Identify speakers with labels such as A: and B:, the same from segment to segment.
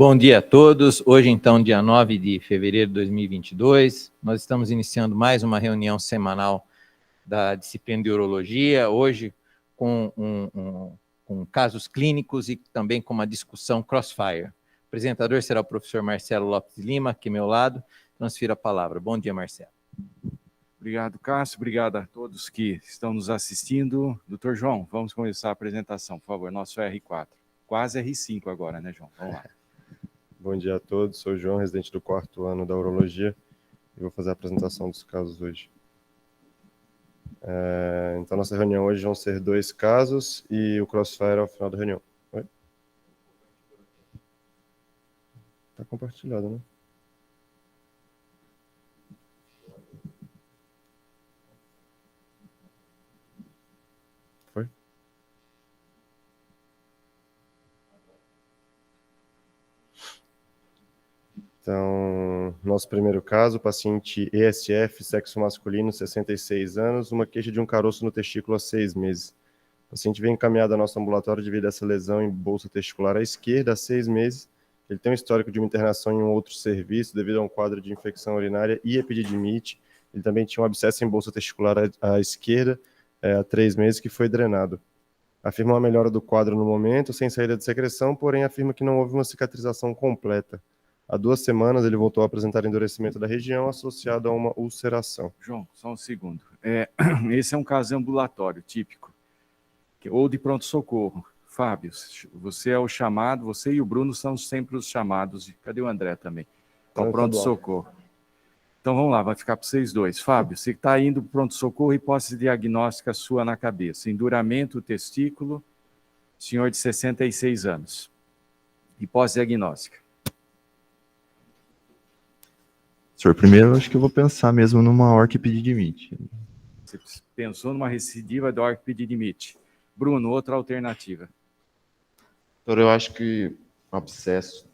A: Bom dia a todos. Hoje, então, dia 9 de fevereiro de 2022, nós estamos iniciando mais uma reunião semanal da disciplina de urologia, hoje com casos clínicos e também com uma discussão crossfire. O apresentador será o professor Marcelo Lopes de Lima, aqui ao meu lado. Transfiro a palavra. Bom dia, Marcelo.
B: Obrigado, Cássio. Obrigado a todos que estão nos assistindo. Doutor João, vamos começar a apresentação, por favor. Nosso R4. Quase R5 agora, né, João? Vamos lá.
C: Bom dia a todos, sou o João, residente do 4º ano da Urologia, e vou fazer a apresentação dos casos hoje. Então, nossa reunião hoje vão ser 2 casos e o crossfire ao final da reunião. Oi? Tá compartilhado, né? Foi? Então, nosso primeiro caso, paciente ESF, sexo masculino, 66 anos, uma queixa de um caroço no testículo há 6 meses. O paciente veio encaminhado ao nosso ambulatório devido a essa lesão em bolsa testicular à esquerda há 6 meses. Ele tem um histórico de uma internação em um outro serviço devido a um quadro de infecção urinária e epididimite. Ele também tinha um abscesso em bolsa testicular à esquerda há 3 meses que foi drenado. Afirma uma melhora do quadro no momento, sem saída de secreção, porém afirma que não houve uma cicatrização completa. Há 2 semanas ele voltou a apresentar endurecimento da região associado a uma ulceração.
B: João, só um segundo. Esse é um caso ambulatório típico, ou de pronto-socorro. Fábio, você é o chamado, você e o Bruno são sempre os chamados. Cadê o André também? Para o pronto-socorro. Então vamos lá, vai ficar para vocês dois. Fábio, você está indo para o pronto-socorro, hipótese diagnóstica sua na cabeça. Enduramento do testículo, senhor de 66 anos. Hipótese diagnóstica.
D: Senhor, primeiro acho que eu vou pensar mesmo numa orquipedidimite.
B: Você pensou numa recidiva da orquipedidimite. Bruno, outra alternativa.
E: Doutor, eu acho que abscesso.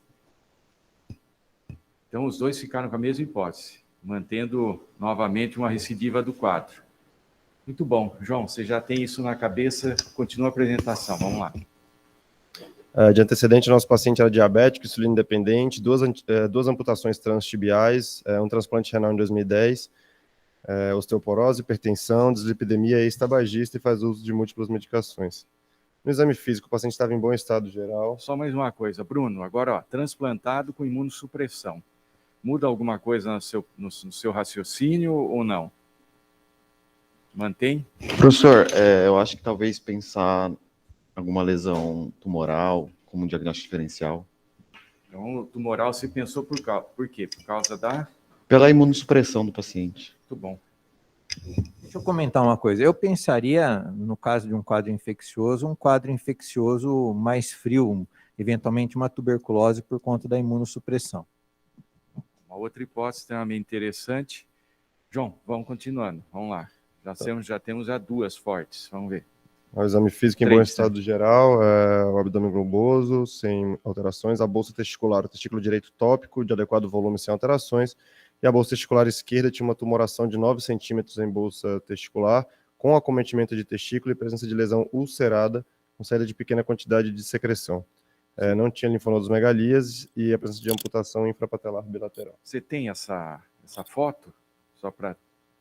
B: Então os dois ficaram com a mesma hipótese, mantendo novamente uma recidiva do quadro. Muito bom. João, você já tem isso na cabeça, continua a apresentação, vamos lá.
C: De antecedente, nosso paciente era diabético, insulina independente, 2 amputações transtibiais, um transplante renal em 2010, osteoporose, hipertensão, dislipidemia, ex-tabagista e faz uso de múltiplas medicações. No exame físico, o paciente estava em bom estado geral.
B: Só mais uma coisa, Bruno, agora, transplantado com imunossupressão. Muda alguma coisa no seu raciocínio ou não? Mantém?
E: Professor, eu acho que talvez pensar alguma lesão tumoral, como um diagnóstico diferencial.
B: Então, tumoral você pensou por quê? Por causa da...
E: Pela imunossupressão do paciente.
B: Muito bom.
A: Deixa eu comentar uma coisa. Eu pensaria, no caso de um quadro infeccioso mais frio, eventualmente uma tuberculose por conta da imunossupressão.
B: Uma outra hipótese extremamente interessante. João, vamos continuando. Vamos lá. Já temos 2 fortes. Vamos ver.
C: O exame físico em bom estado geral, o abdômen globoso, sem alterações, a bolsa testicular, o testículo direito tópico, de adequado volume, sem alterações, e a bolsa testicular esquerda tinha uma tumoração de 9 centímetros em bolsa testicular, com acometimento de testículo e presença de lesão ulcerada, com saída de pequena quantidade de secreção. Não tinha linfonodomegalias e a presença de amputação infrapatelar bilateral.
B: Você tem essa foto? Só para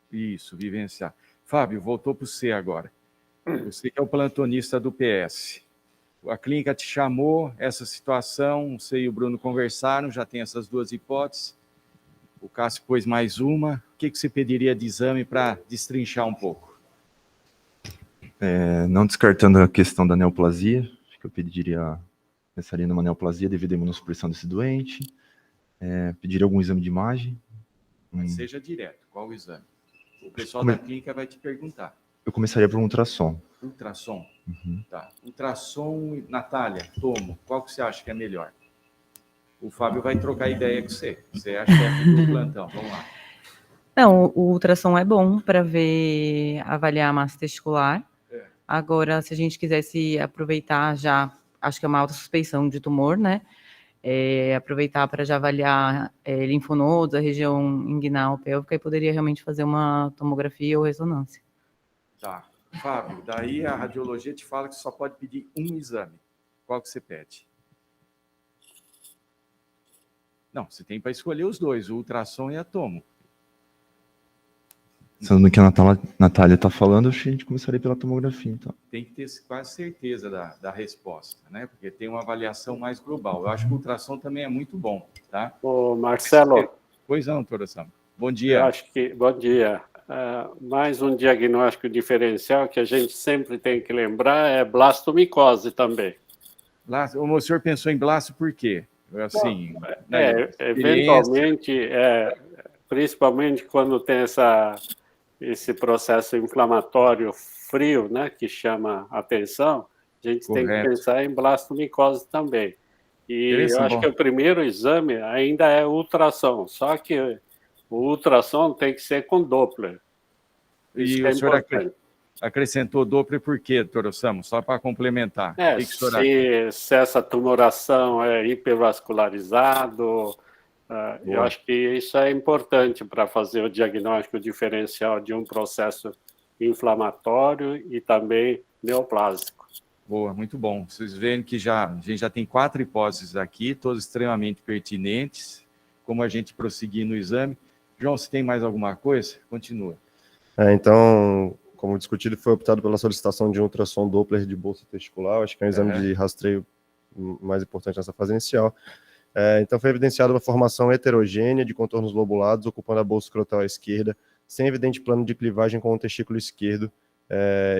B: isso, vivenciar. Fábio, voltou para o C agora. Você que é o plantonista do PS. A clínica te chamou, essa situação, você e o Bruno conversaram, já tem essas 2 hipóteses. O Cássio pôs mais uma. O que você pediria de exame para destrinchar um pouco?
D: Não descartando a questão da neoplasia, acho que eu pensaria numa neoplasia devido à imunossupressão desse doente. Pediria algum exame de imagem.
B: Mas seja direto, qual o exame? O pessoal da clínica vai te perguntar.
D: Eu começaria por um ultrassom.
B: Ultrassom?
D: Uhum.
B: Tá. Ultrassom, Natália, tomo. Qual que você acha que é melhor? O Fábio vai trocar ideia com você. Você é a chefe do plantão. Vamos lá.
F: Não, o ultrassom é bom para avaliar a massa testicular. Agora, se a gente quisesse aproveitar já, acho que é uma autosuspeição de tumor, né? Aproveitar para já avaliar linfonodos, a região inguinal pélvica, e poderia realmente fazer uma tomografia ou ressonância.
B: Tá. Fábio, daí a radiologia te fala que só pode pedir um exame. Qual que você pede? Não, você tem para escolher os dois, o ultrassom e a tomo.
D: Sendo que a Natália está falando, acho que a gente começaria pela tomografia, então.
B: Tem que ter quase certeza da resposta, né? Porque tem uma avaliação mais global. Eu acho que o ultrassom também é muito bom, tá?
G: Ô, Marcelo,
B: Pois não, doutora Samba. Bom
G: eu
B: dia.
G: acho que, bom dia. Mais um diagnóstico diferencial que a gente sempre tem que lembrar é blastomicose também.
B: O senhor pensou em blasto por quê? Assim,
G: Eventualmente, principalmente quando tem esse processo inflamatório frio, né, que chama atenção, a gente tem que pensar em blastomicose também. E eu acho que o primeiro exame ainda é ultrassom, só que o ultrassom tem que ser com Doppler.
B: E o senhor acrescentou Doppler por quê, doutor Osamu? Só para complementar.
G: Se essa tumoração é hipervascularizado, eu acho que isso é importante para fazer o diagnóstico diferencial de um processo inflamatório e também neoplásico.
B: Boa, muito bom. Vocês veem que a gente já tem 4 hipóteses aqui, todas extremamente pertinentes, como a gente prosseguir no exame. João, se tem mais alguma coisa? Continua.
C: Então, como discutido, foi optado pela solicitação de um ultrassom Doppler de bolsa testicular, acho que é um exame de rastreio mais importante nessa fase inicial. Então, foi evidenciada uma formação heterogênea de contornos lobulados, ocupando a bolsa escrotal à esquerda, sem evidente plano de clivagem com o testículo esquerdo,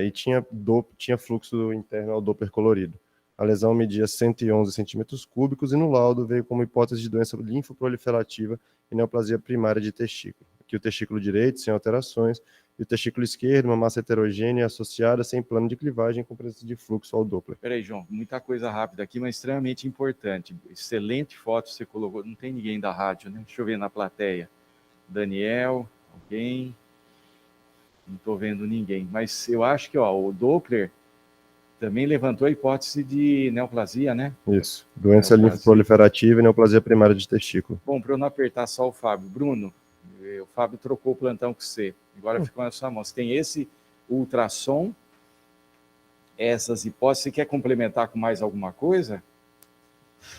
C: e tinha fluxo interno ao Doppler colorido. A lesão media 111 centímetros cúbicos e no laudo veio como hipótese de doença linfoproliferativa e neoplasia primária de testículo. Aqui o testículo direito, sem alterações, e o testículo esquerdo, uma massa heterogênea associada, sem plano de clivagem, com presença de fluxo ao Doppler.
B: Peraí, João, muita coisa rápida aqui, mas extremamente importante. Excelente foto você colocou. Não tem ninguém da rádio, né? Deixa eu ver na plateia. Daniel, alguém? Não estou vendo ninguém. Mas eu acho que o Doppler também levantou a hipótese de neoplasia, né?
C: Isso. Doença linfoproliferativa e neoplasia primária de testículo.
B: Bom, para eu não apertar só o Fábio. Bruno, o Fábio trocou o plantão com você. Agora ficou na sua mão. Você tem esse ultrassom, essas hipóteses. Você quer complementar com mais alguma coisa?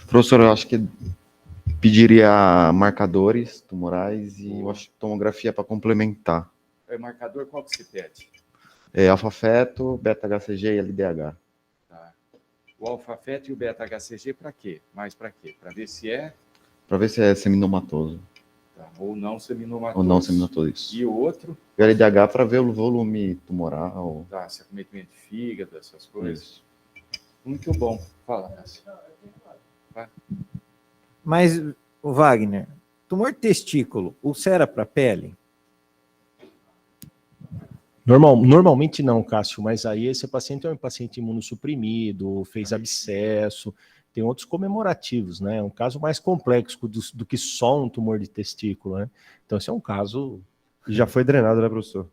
E: Professor, eu acho que pediria marcadores tumorais e eu acho que tomografia para complementar.
B: Marcador, qual que você pede?
E: Alfa-feto, beta-HCG e LDH.
B: Tá. O alfa-feto e o beta-HCG para quê? Mais para quê? Para ver se é?
E: Para ver se é seminomatoso.
B: Tá. Ou não seminomatoso.
E: Ou não seminomatoso, isso.
B: E o outro?
E: E o LDH para ver o volume tumoral.
B: Tá, se acometimento de fígado, essas coisas. Isso. Muito bom. Fala, Cássio.
H: Mas, o Wagner, tumor de testículo, ulcera para pele?
I: Normalmente não, Cássio, mas aí esse paciente é um paciente imunossuprimido, fez abscesso, tem outros comemorativos, né? É um caso mais complexo do que só um tumor de testículo, né? Então, esse é um caso...
C: Já foi drenado, né, professor?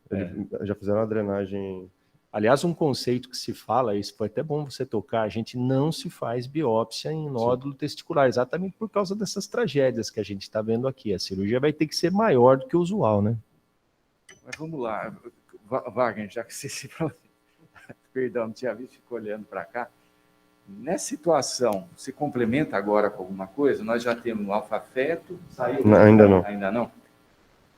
C: Já fizeram uma drenagem...
I: Aliás, um conceito que se fala, isso foi até bom você tocar, a gente não se faz biópsia em nódulo testicular, exatamente por causa dessas tragédias que a gente está vendo aqui. A cirurgia vai ter que ser maior do que o usual, né?
B: Mas vamos lá, Wagner, já que você se... Perdão, não tinha visto, ficou olhando para cá. Nessa situação, você complementa agora com alguma coisa? Nós já temos o alfa-feto, saiu?
C: Não, ainda não.
B: Ainda não?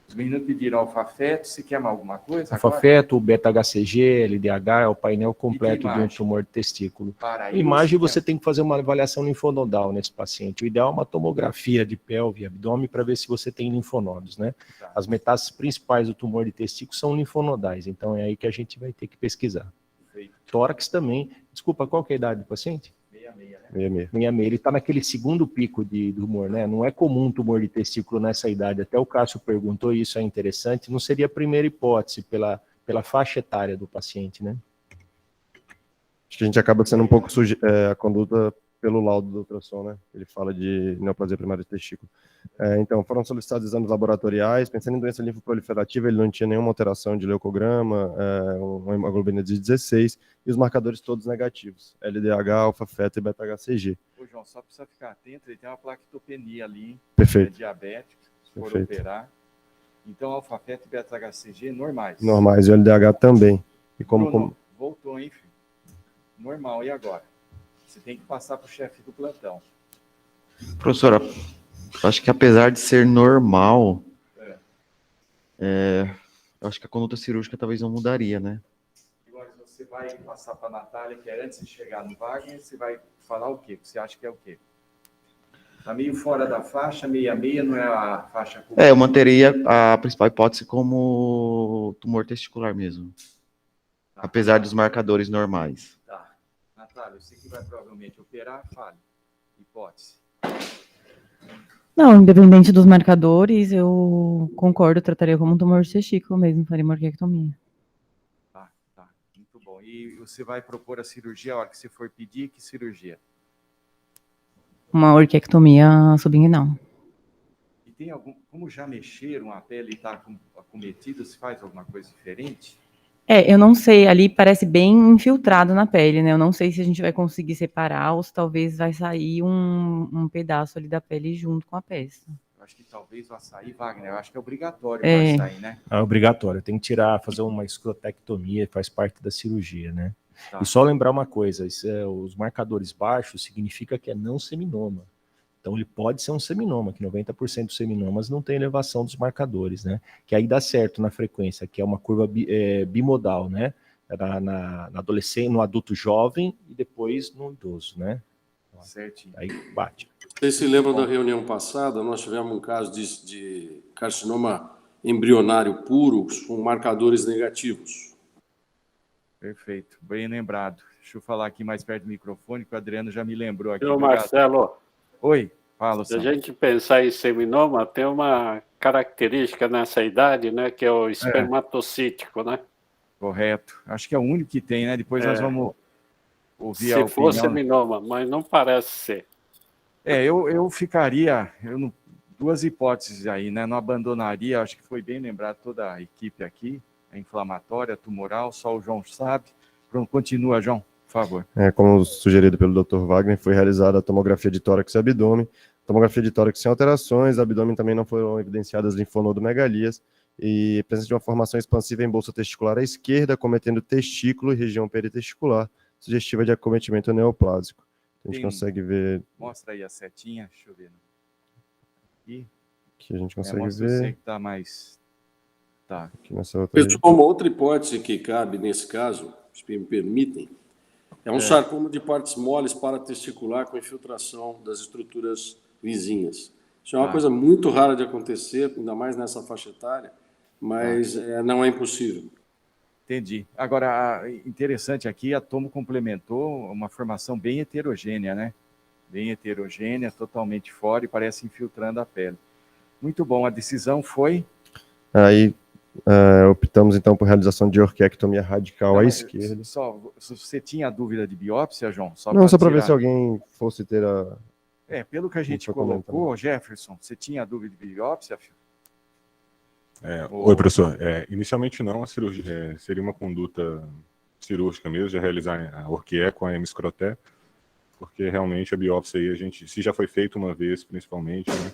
B: Os meninos pediram alfa-feto, se quer mais alguma coisa?
I: Alfa-feto, beta-HCG, LDH, é o painel completo de um tumor de testículo. Imagem, você tem que fazer uma avaliação linfonodal nesse paciente. O ideal é uma tomografia de pelve e abdômen para ver se você tem linfonodos, né? Tá. As metástases principais do tumor de testículo são linfonodais, então é aí que a gente vai ter que pesquisar. Perfeito. Tórax também. Desculpa, qual que é a idade do paciente? 66. Ele está naquele segundo pico de tumor, né? Não é comum tumor de testículo nessa idade. Até o Cássio perguntou, e isso é interessante. Não seria a primeira hipótese pela faixa etária do paciente, né?
C: Acho que a gente acaba sendo um pouco a conduta pelo laudo do ultrassom, né? Ele fala de neoplasia primária de testículo. Então, foram solicitados exames laboratoriais. Pensando em doença linfoproliferativa, ele não tinha nenhuma alteração de leucograma, uma hemoglobina de 16, e os marcadores todos negativos. LDH, alfa-feto e beta-HCG.
B: Ô, João, só precisa ficar atento, ele tem uma plaquetopenia ali.
C: Perfeito.
B: É diabético, se for operar. Então, alfa-feto e beta-HCG normais.
C: Normais, e o LDH também. E
B: como... Voltou, hein, filho? Normal, e agora? Você tem que passar para o chefe do plantão.
E: Professora, Eu acho que apesar de ser normal, eu acho que a conduta cirúrgica talvez não mudaria, né?
B: Agora, você vai passar para a Natália, que é antes de chegar no Wagner, você vai falar o quê? Você acha que é o quê? Está meio fora da faixa, meia, não é a faixa...
E: Eu manteria a principal hipótese como tumor testicular mesmo.
B: Tá.
E: Apesar dos marcadores normais.
B: Tá. Natália, você que vai provavelmente operar, fale. Hipótese.
F: Não, independente dos marcadores, eu concordo, trataria como um tumor de testículo mesmo, faria uma orquiectomia.
B: Tá. Muito bom. E você vai propor a cirurgia, a hora que você for pedir, que cirurgia?
F: Uma orquiectomia subinguinal.
B: E tem algum... Como já mexeram, a pele está acometida, se faz alguma coisa diferente?
F: Eu não sei, ali parece bem infiltrado na pele, né? Eu não sei se a gente vai conseguir separar ou se talvez vai sair um pedaço ali da pele junto com a peça.
B: Eu acho que talvez vá sair, Wagner. Eu acho que é obrigatório vai sair, né?
I: É obrigatório, tem que tirar, fazer uma escrotectomia, faz parte da cirurgia, né?
B: Tá.
I: E só lembrar uma coisa, os marcadores baixos significa que é não seminoma. Então ele pode ser um seminoma, que 90% dos seminomas não tem elevação dos marcadores, né? Que aí dá certo na frequência, que é uma curva bimodal, né? Na adolescente, no adulto jovem e depois no idoso, né?
B: Certinho.
I: Aí bate.
J: Vocês se lembram da reunião passada? Nós tivemos um caso de carcinoma embrionário puro com marcadores negativos.
B: Perfeito, bem lembrado. Deixa eu falar aqui mais perto do microfone, que o Adriano já me lembrou aqui.
G: Ô, Marcelo.
B: Oi, fala,
G: Se a gente pensar em seminoma, tem uma característica nessa idade, né, que é o espermatocítico, né?
B: Correto. Acho que é o único que tem, né? Depois nós vamos ouvir a opinião.
G: Se for seminoma, mas não parece ser.
B: Eu ficaria... duas hipóteses aí, né? Não abandonaria, acho que foi bem lembrado toda a equipe aqui, a inflamatória, tumoral, só o João sabe. Pronto, continua, João, por favor.
C: Como sugerido pelo Dr. Wagner, foi realizada a tomografia de tórax e abdômen, tomografia de tórax sem alterações, abdômen também não foram evidenciadas linfonodomegalias, e presença de uma formação expansiva em bolsa testicular à esquerda, cometendo testículo e região peritesticular, sugestiva de acometimento neoplásico. A gente consegue ver...
B: Mostra aí a setinha, deixa eu ver. Aqui.
C: Que a gente consegue
B: mostra
C: ver.
B: Você que está mais... Tá.
C: Aqui nessa outra
J: Pessoal, uma outra hipótese que cabe nesse caso, se me permitem, é um sarcoma de partes moles paratesticular com infiltração das estruturas vizinhas. Isso é uma coisa muito rara de acontecer, ainda mais nessa faixa etária, mas não é impossível.
B: Entendi. Agora, interessante aqui, a tomo complementou uma formação bem heterogênea, né? Bem heterogênea, totalmente fora e parece infiltrando a pele. Muito bom, a decisão foi...
C: Aí optamos então por realização de orquiectomia radical à esquerda.
B: Você tinha dúvida de biópsia, João?
C: Só para ver se alguém fosse ter a...
B: pelo que a gente colocou, Jefferson, você tinha dúvida de biópsia, filho?
K: Oi, professor. Inicialmente não, a cirurgia seria uma conduta cirúrgica mesmo, de realizar a orquie com a hemescroté, porque realmente a biópsia aí, se já foi feita uma vez, principalmente, né,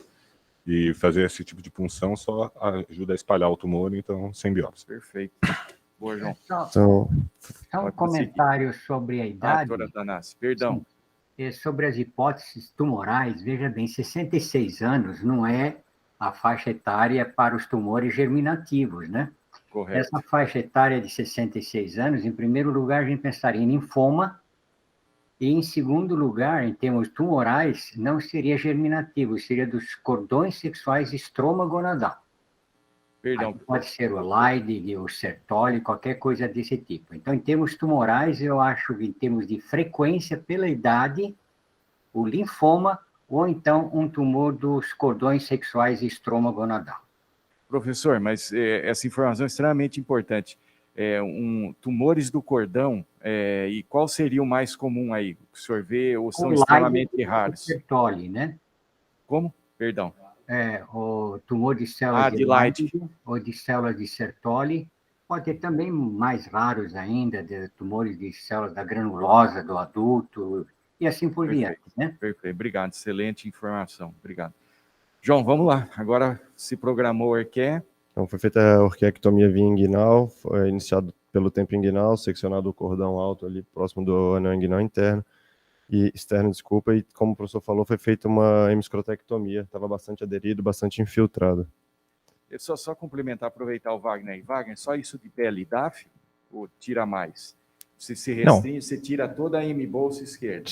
K: e fazer esse tipo de punção só ajuda a espalhar o tumor, então sem biópsia.
B: Perfeito. Boa, João.
L: Só um comentário sobre a idade.
B: Doutora Tanassi, perdão.
L: Sim. Sobre as hipóteses tumorais, veja bem, 66 anos não é a faixa etária para os tumores germinativos, né?
B: Correto.
L: Essa faixa etária de 66 anos, em primeiro lugar, a gente pensaria em linfoma, e em segundo lugar, em termos tumorais, não seria germinativo, seria dos cordões sexuais estroma gonadal.
B: Perdão.
L: Aí pode ser o Leydig, o Sertoli, qualquer coisa desse tipo. Então, em termos tumorais, eu acho que em termos de frequência pela idade, o linfoma ou então um tumor dos cordões sexuais estroma gonadal.
B: Professor, mas essa informação é extremamente importante. Tumores do cordão, e qual seria o mais comum aí? O senhor vê ou são extremamente raros?
L: O Sertoli, né?
B: Como? Perdão.
L: O tumor de células
B: de Leydig
L: ou de células de Sertoli. Pode ter também mais raros ainda, de tumores de células da granulosa do adulto, e assim por diante, né?
B: Perfeito, obrigado, excelente informação, obrigado. João, vamos lá, agora se programou o orqué.
C: Então foi feita a orquiectomia via inguinal, foi iniciado pelo tempo inguinal, seccionado o cordão alto ali próximo do anel inguinal interno, e externo, desculpa, e como o professor falou, foi feita uma hemiscrotectomia, estava bastante aderido, bastante infiltrado.
B: Eu só complementar, aproveitar o Wagner aí. Wagner, só isso de pele dá, filho? Ou tira mais? Você se restringe, você tira toda a hemibolsa esquerda.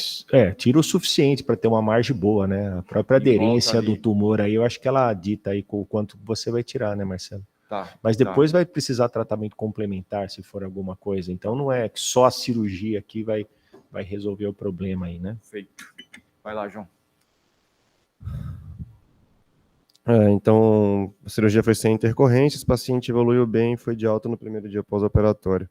I: Tira o suficiente para ter uma margem boa, né? A própria aderência do tumor aí, eu acho que ela dita aí com o quanto você vai tirar, né, Marcelo?
B: Tá,
I: mas depois vai precisar tratamento complementar, se for alguma coisa. Então não é que só a cirurgia aqui vai resolver o problema aí, né?
B: Feito. Vai lá, João.
C: Então, a cirurgia foi sem intercorrências, o paciente evoluiu bem e foi de alta no primeiro dia pós-operatório.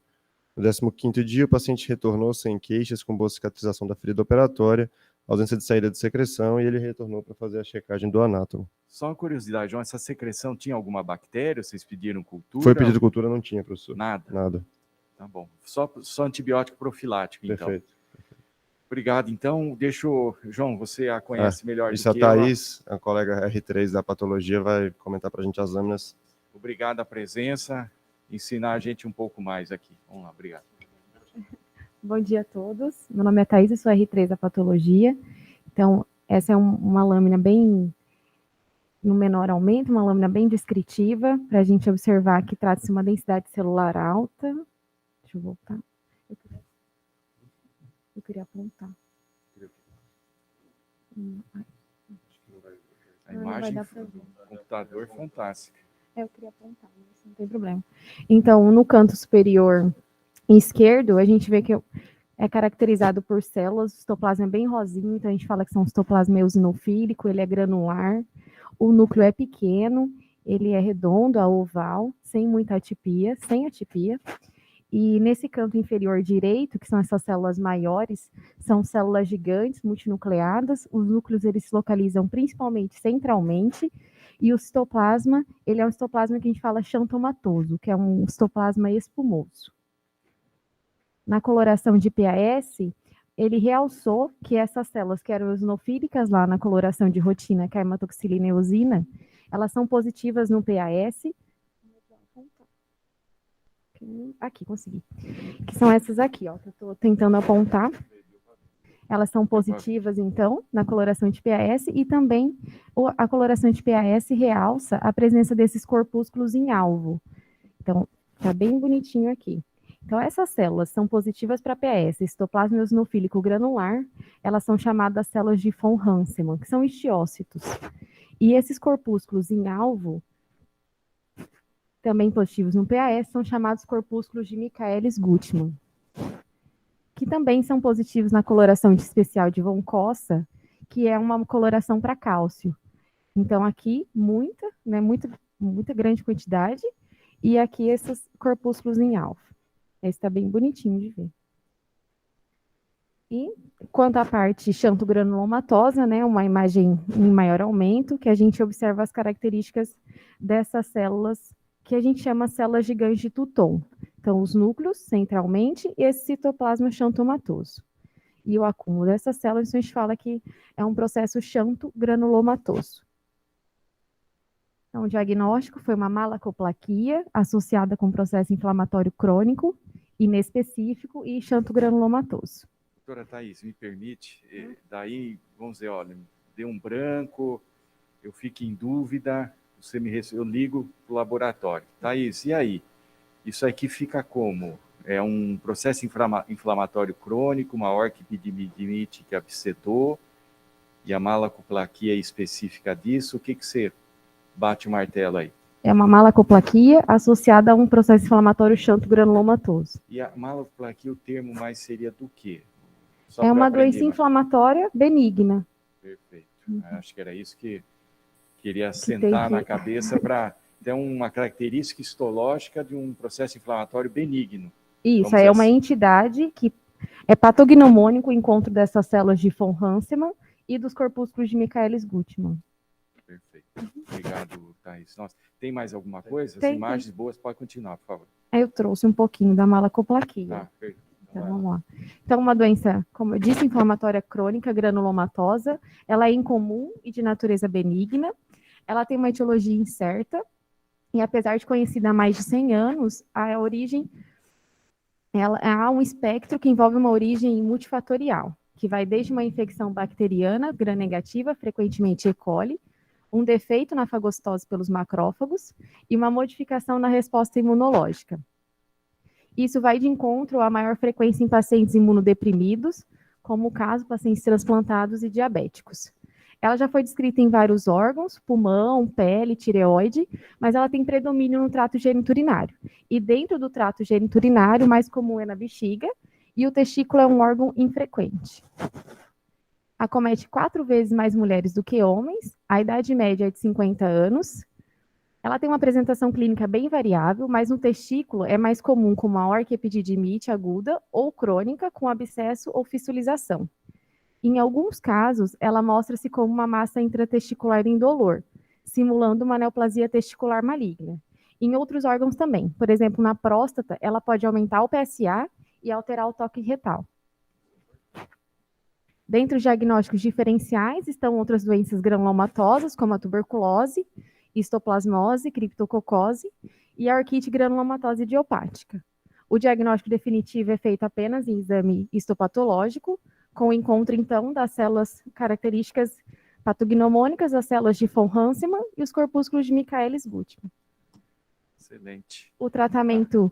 C: No 15º dia, o paciente retornou sem queixas, com boa cicatrização da ferida operatória, ausência de saída de secreção, e ele retornou para fazer a checagem do anátomo.
B: Só uma curiosidade, João, essa secreção tinha alguma bactéria? Vocês pediram cultura?
C: Foi pedido cultura, não tinha, professor.
B: Nada?
C: Nada.
B: Tá bom. Só antibiótico profilático, então.
C: Perfeito.
B: Obrigado. Então, João, você a conhece melhor do que
C: a Thaís, a colega R3 da patologia, vai comentar para a gente as lâminas.
B: Obrigado a presença, ensinar a gente um pouco mais aqui. Vamos lá, obrigado.
M: Bom dia a todos. Meu nome é Thaís, eu sou R3 da patologia. Então, essa é uma lâmina bem no menor aumento, uma lâmina bem descritiva, para a gente observar que trata-se de uma densidade celular alta. Deixa eu voltar. Eu queria apontar.
B: A imagem do computador fantástica.
M: Eu queria apontar, mas não tem problema. Então, no canto superior esquerdo, a gente vê que é caracterizado por células, o citoplasma é bem rosinho, então a gente fala que são citoplasma eosinofílico, ele é granular, o núcleo é pequeno, ele é redondo, a oval, sem muita atipia, sem atipia. E nesse canto inferior direito, que são essas células maiores, são células gigantes, multinucleadas, os núcleos eles se localizam principalmente centralmente, e o citoplasma, ele é um citoplasma que a gente fala xantomatoso, que é um citoplasma espumoso. Na coloração de PAS, ele realçou que essas células que eram eosinofílicas lá na coloração de rotina, que é a hematoxilina e eosina, elas são positivas no PAS. Aqui, consegui. Que são essas aqui, ó, que eu estou tentando apontar. Elas são positivas, então, na coloração de PAS, e também a coloração de PAS realça a presença desses corpúsculos em alvo. Então, tá bem bonitinho aqui. Então, essas células são positivas para PAS, citoplasma eosinofílico granular, elas são chamadas células de von Hansemann, que são estiócitos. E esses corpúsculos em alvo, também positivos no PAS, são chamados corpúsculos de Michaelis-Guttmann, que também são positivos na coloração especial de von Cossa, que é uma coloração para cálcio. Então, aqui, muita grande quantidade, e aqui esses corpúsculos em alvo. Esse está bem bonitinho de ver. E quanto à parte xantogranulomatosa, né, uma imagem em maior aumento, que a gente observa as características dessas células, que a gente chama células gigantes de Touton. Então, os núcleos, centralmente, e esse citoplasma xantomatoso. E o acúmulo dessas células, então a gente fala que é um processo xantogranulomatoso. Então, o diagnóstico foi uma malacoplaquia associada com processo inflamatório crônico, inespecífico e xantogranulomatoso.
B: Doutora Thaís, me permite, daí, vamos dizer, olha, deu um branco, eu fico em dúvida, eu ligo para o laboratório. Thaís, e aí? Isso aqui fica como? É um processo inflamatório crônico, uma orquipididimite que abscetou, e a malacoplaquia específica disso, o que você bate o martelo aí?
M: É uma malacoplaquia associada a um processo inflamatório xantogranulomatoso.
B: E a malacoplaquia, o termo mais seria do quê?
M: É uma doença inflamatória benigna.
B: Perfeito. Acho que era isso que queria sentar na cabeça para ter uma característica histológica de um processo inflamatório benigno.
M: Isso, é uma entidade que é patognomônico o encontro dessas células de von Hansemann e dos corpúsculos de Michaelis-Guttmann.
B: Perfeito. Obrigado, Thaís. Nossa, tem mais alguma coisa?
M: Tem,
B: As imagens boas, pode continuar, por favor.
M: Eu trouxe um pouquinho da malacoplaquia.
B: Tá, perfeito.
M: Então, vamos lá. Então, uma doença, como eu disse, inflamatória crônica, granulomatosa, ela é incomum e de natureza benigna, ela tem uma etiologia incerta, e apesar de conhecida há mais de 100 anos, há um espectro que envolve uma origem multifatorial. que vai desde uma infecção bacteriana gram-negativa, frequentemente E. coli, um defeito na fagocitose pelos macrófagos e uma modificação na resposta imunológica. Isso vai de encontro à maior frequência em pacientes imunodeprimidos, como o caso de pacientes transplantados e diabéticos. Ela já foi descrita em vários órgãos, pulmão, pele, tireoide, mas ela tem predomínio no trato geniturinário. E dentro do trato geniturinário, o mais comum é na bexiga, e o testículo é um órgão infrequente. Acomete 4 vezes mais mulheres do que homens, a idade média é de 50 anos. Ela tem uma apresentação clínica bem variável, mas no testículo é mais comum com uma orquiepididimite aguda ou crônica com abscesso ou fissulização. Em alguns casos, ela mostra-se como uma massa intratesticular indolor, simulando uma neoplasia testicular maligna. Em outros órgãos também, por exemplo, na próstata, ela pode aumentar o PSA e alterar o toque retal. Dentre os diagnósticos diferenciais estão outras doenças granulomatosas, como a tuberculose, histoplasmose, criptococose e a orquite granulomatose idiopática. O diagnóstico definitivo é feito apenas em exame histopatológico, com o encontro, então, das células características patognomônicas, as células de von Hansemann e os corpúsculos de Michaelis-Gutmann.
B: Excelente.
M: O tratamento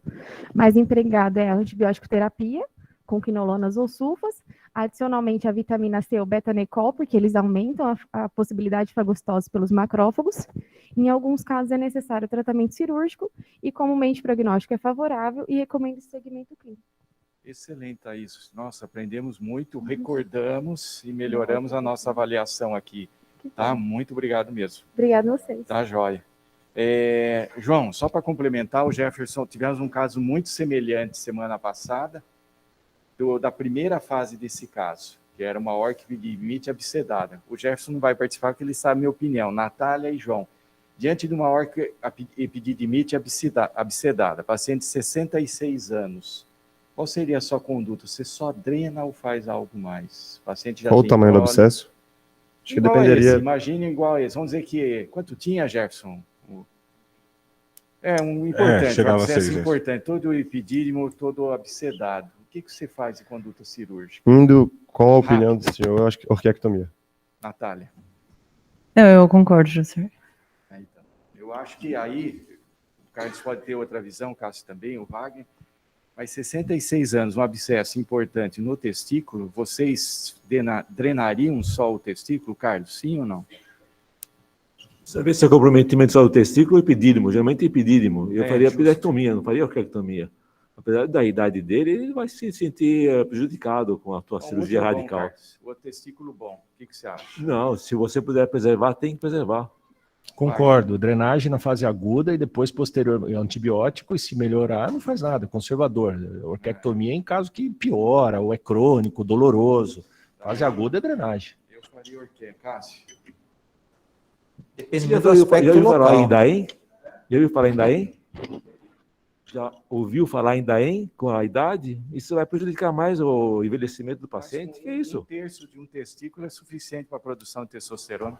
M: mais empregado é a antibiótico terapia, com quinolonas ou sulfas, adicionalmente a vitamina C ou beta-necol, porque eles aumentam a possibilidade de fagocitose pelos macrófagos. Em alguns casos é necessário tratamento cirúrgico e comumente o prognóstico é favorável e recomenda esse segmento clínico.
B: Excelente, Thaís. Nossa, aprendemos muito, recordamos e melhoramos a nossa avaliação aqui. Tá? Muito obrigado mesmo.
M: Obrigada a vocês.
B: Tá, joia. João, só para complementar, o Jefferson, tivemos um caso muito semelhante semana passada, da primeira fase desse caso, que era uma orquiepididimite abscedada. O Jefferson não vai participar porque ele sabe a minha opinião. Natália e João, diante de uma orquiepididimite abscedada, paciente de 66 anos, qual seria a sua conduta? Você só drena ou faz algo mais? O paciente já
C: Qual o
B: tem
C: tamanho do
B: cólica.
C: abscesso? Acho que dependeria.
B: Imagine igual a esse. Vamos dizer que... Quanto tinha, Jefferson? Um importante, um
K: chegava a
B: abscesso
K: 6,
B: importante. Todo epidídimo, todo abscedado. O que você faz em conduta cirúrgica?
C: Qual a opinião do senhor? Eu acho que orquiectomia.
B: Natália.
F: Eu concordo, José.
B: Então, eu acho que aí, o Carlos pode ter outra visão, o Cássio também, o Wagner, mas 66 anos, um abscesso importante no testículo, vocês drenariam só o testículo, Carlos, sim ou não?
N: Saber se é comprometimento só do testículo ou epidídimo, geralmente epidídimo. Eu faria
B: justo.
N: pilectomia, não faria orquiectomia. Apesar da idade dele, ele vai se sentir prejudicado com a tua cirurgia radical.
B: Carlos, o testículo bom, o que você acha?
N: Não, se você puder preservar, tem que preservar.
I: Concordo, drenagem na fase aguda e depois posterior antibiótico, e se melhorar não faz nada, conservador. Orquiectomia em caso que piora, ou é crônico, doloroso. Fase aguda é drenagem.
B: Eu faria orquia, Cássio.
N: Já ouviu falar em DAEM? Já ouviu falar em DAEM? Já ouviu falar em DAEM com a idade? Isso vai prejudicar mais o envelhecimento do paciente? Que é isso?
B: 1/3 de um testículo é suficiente para a produção de testosterona.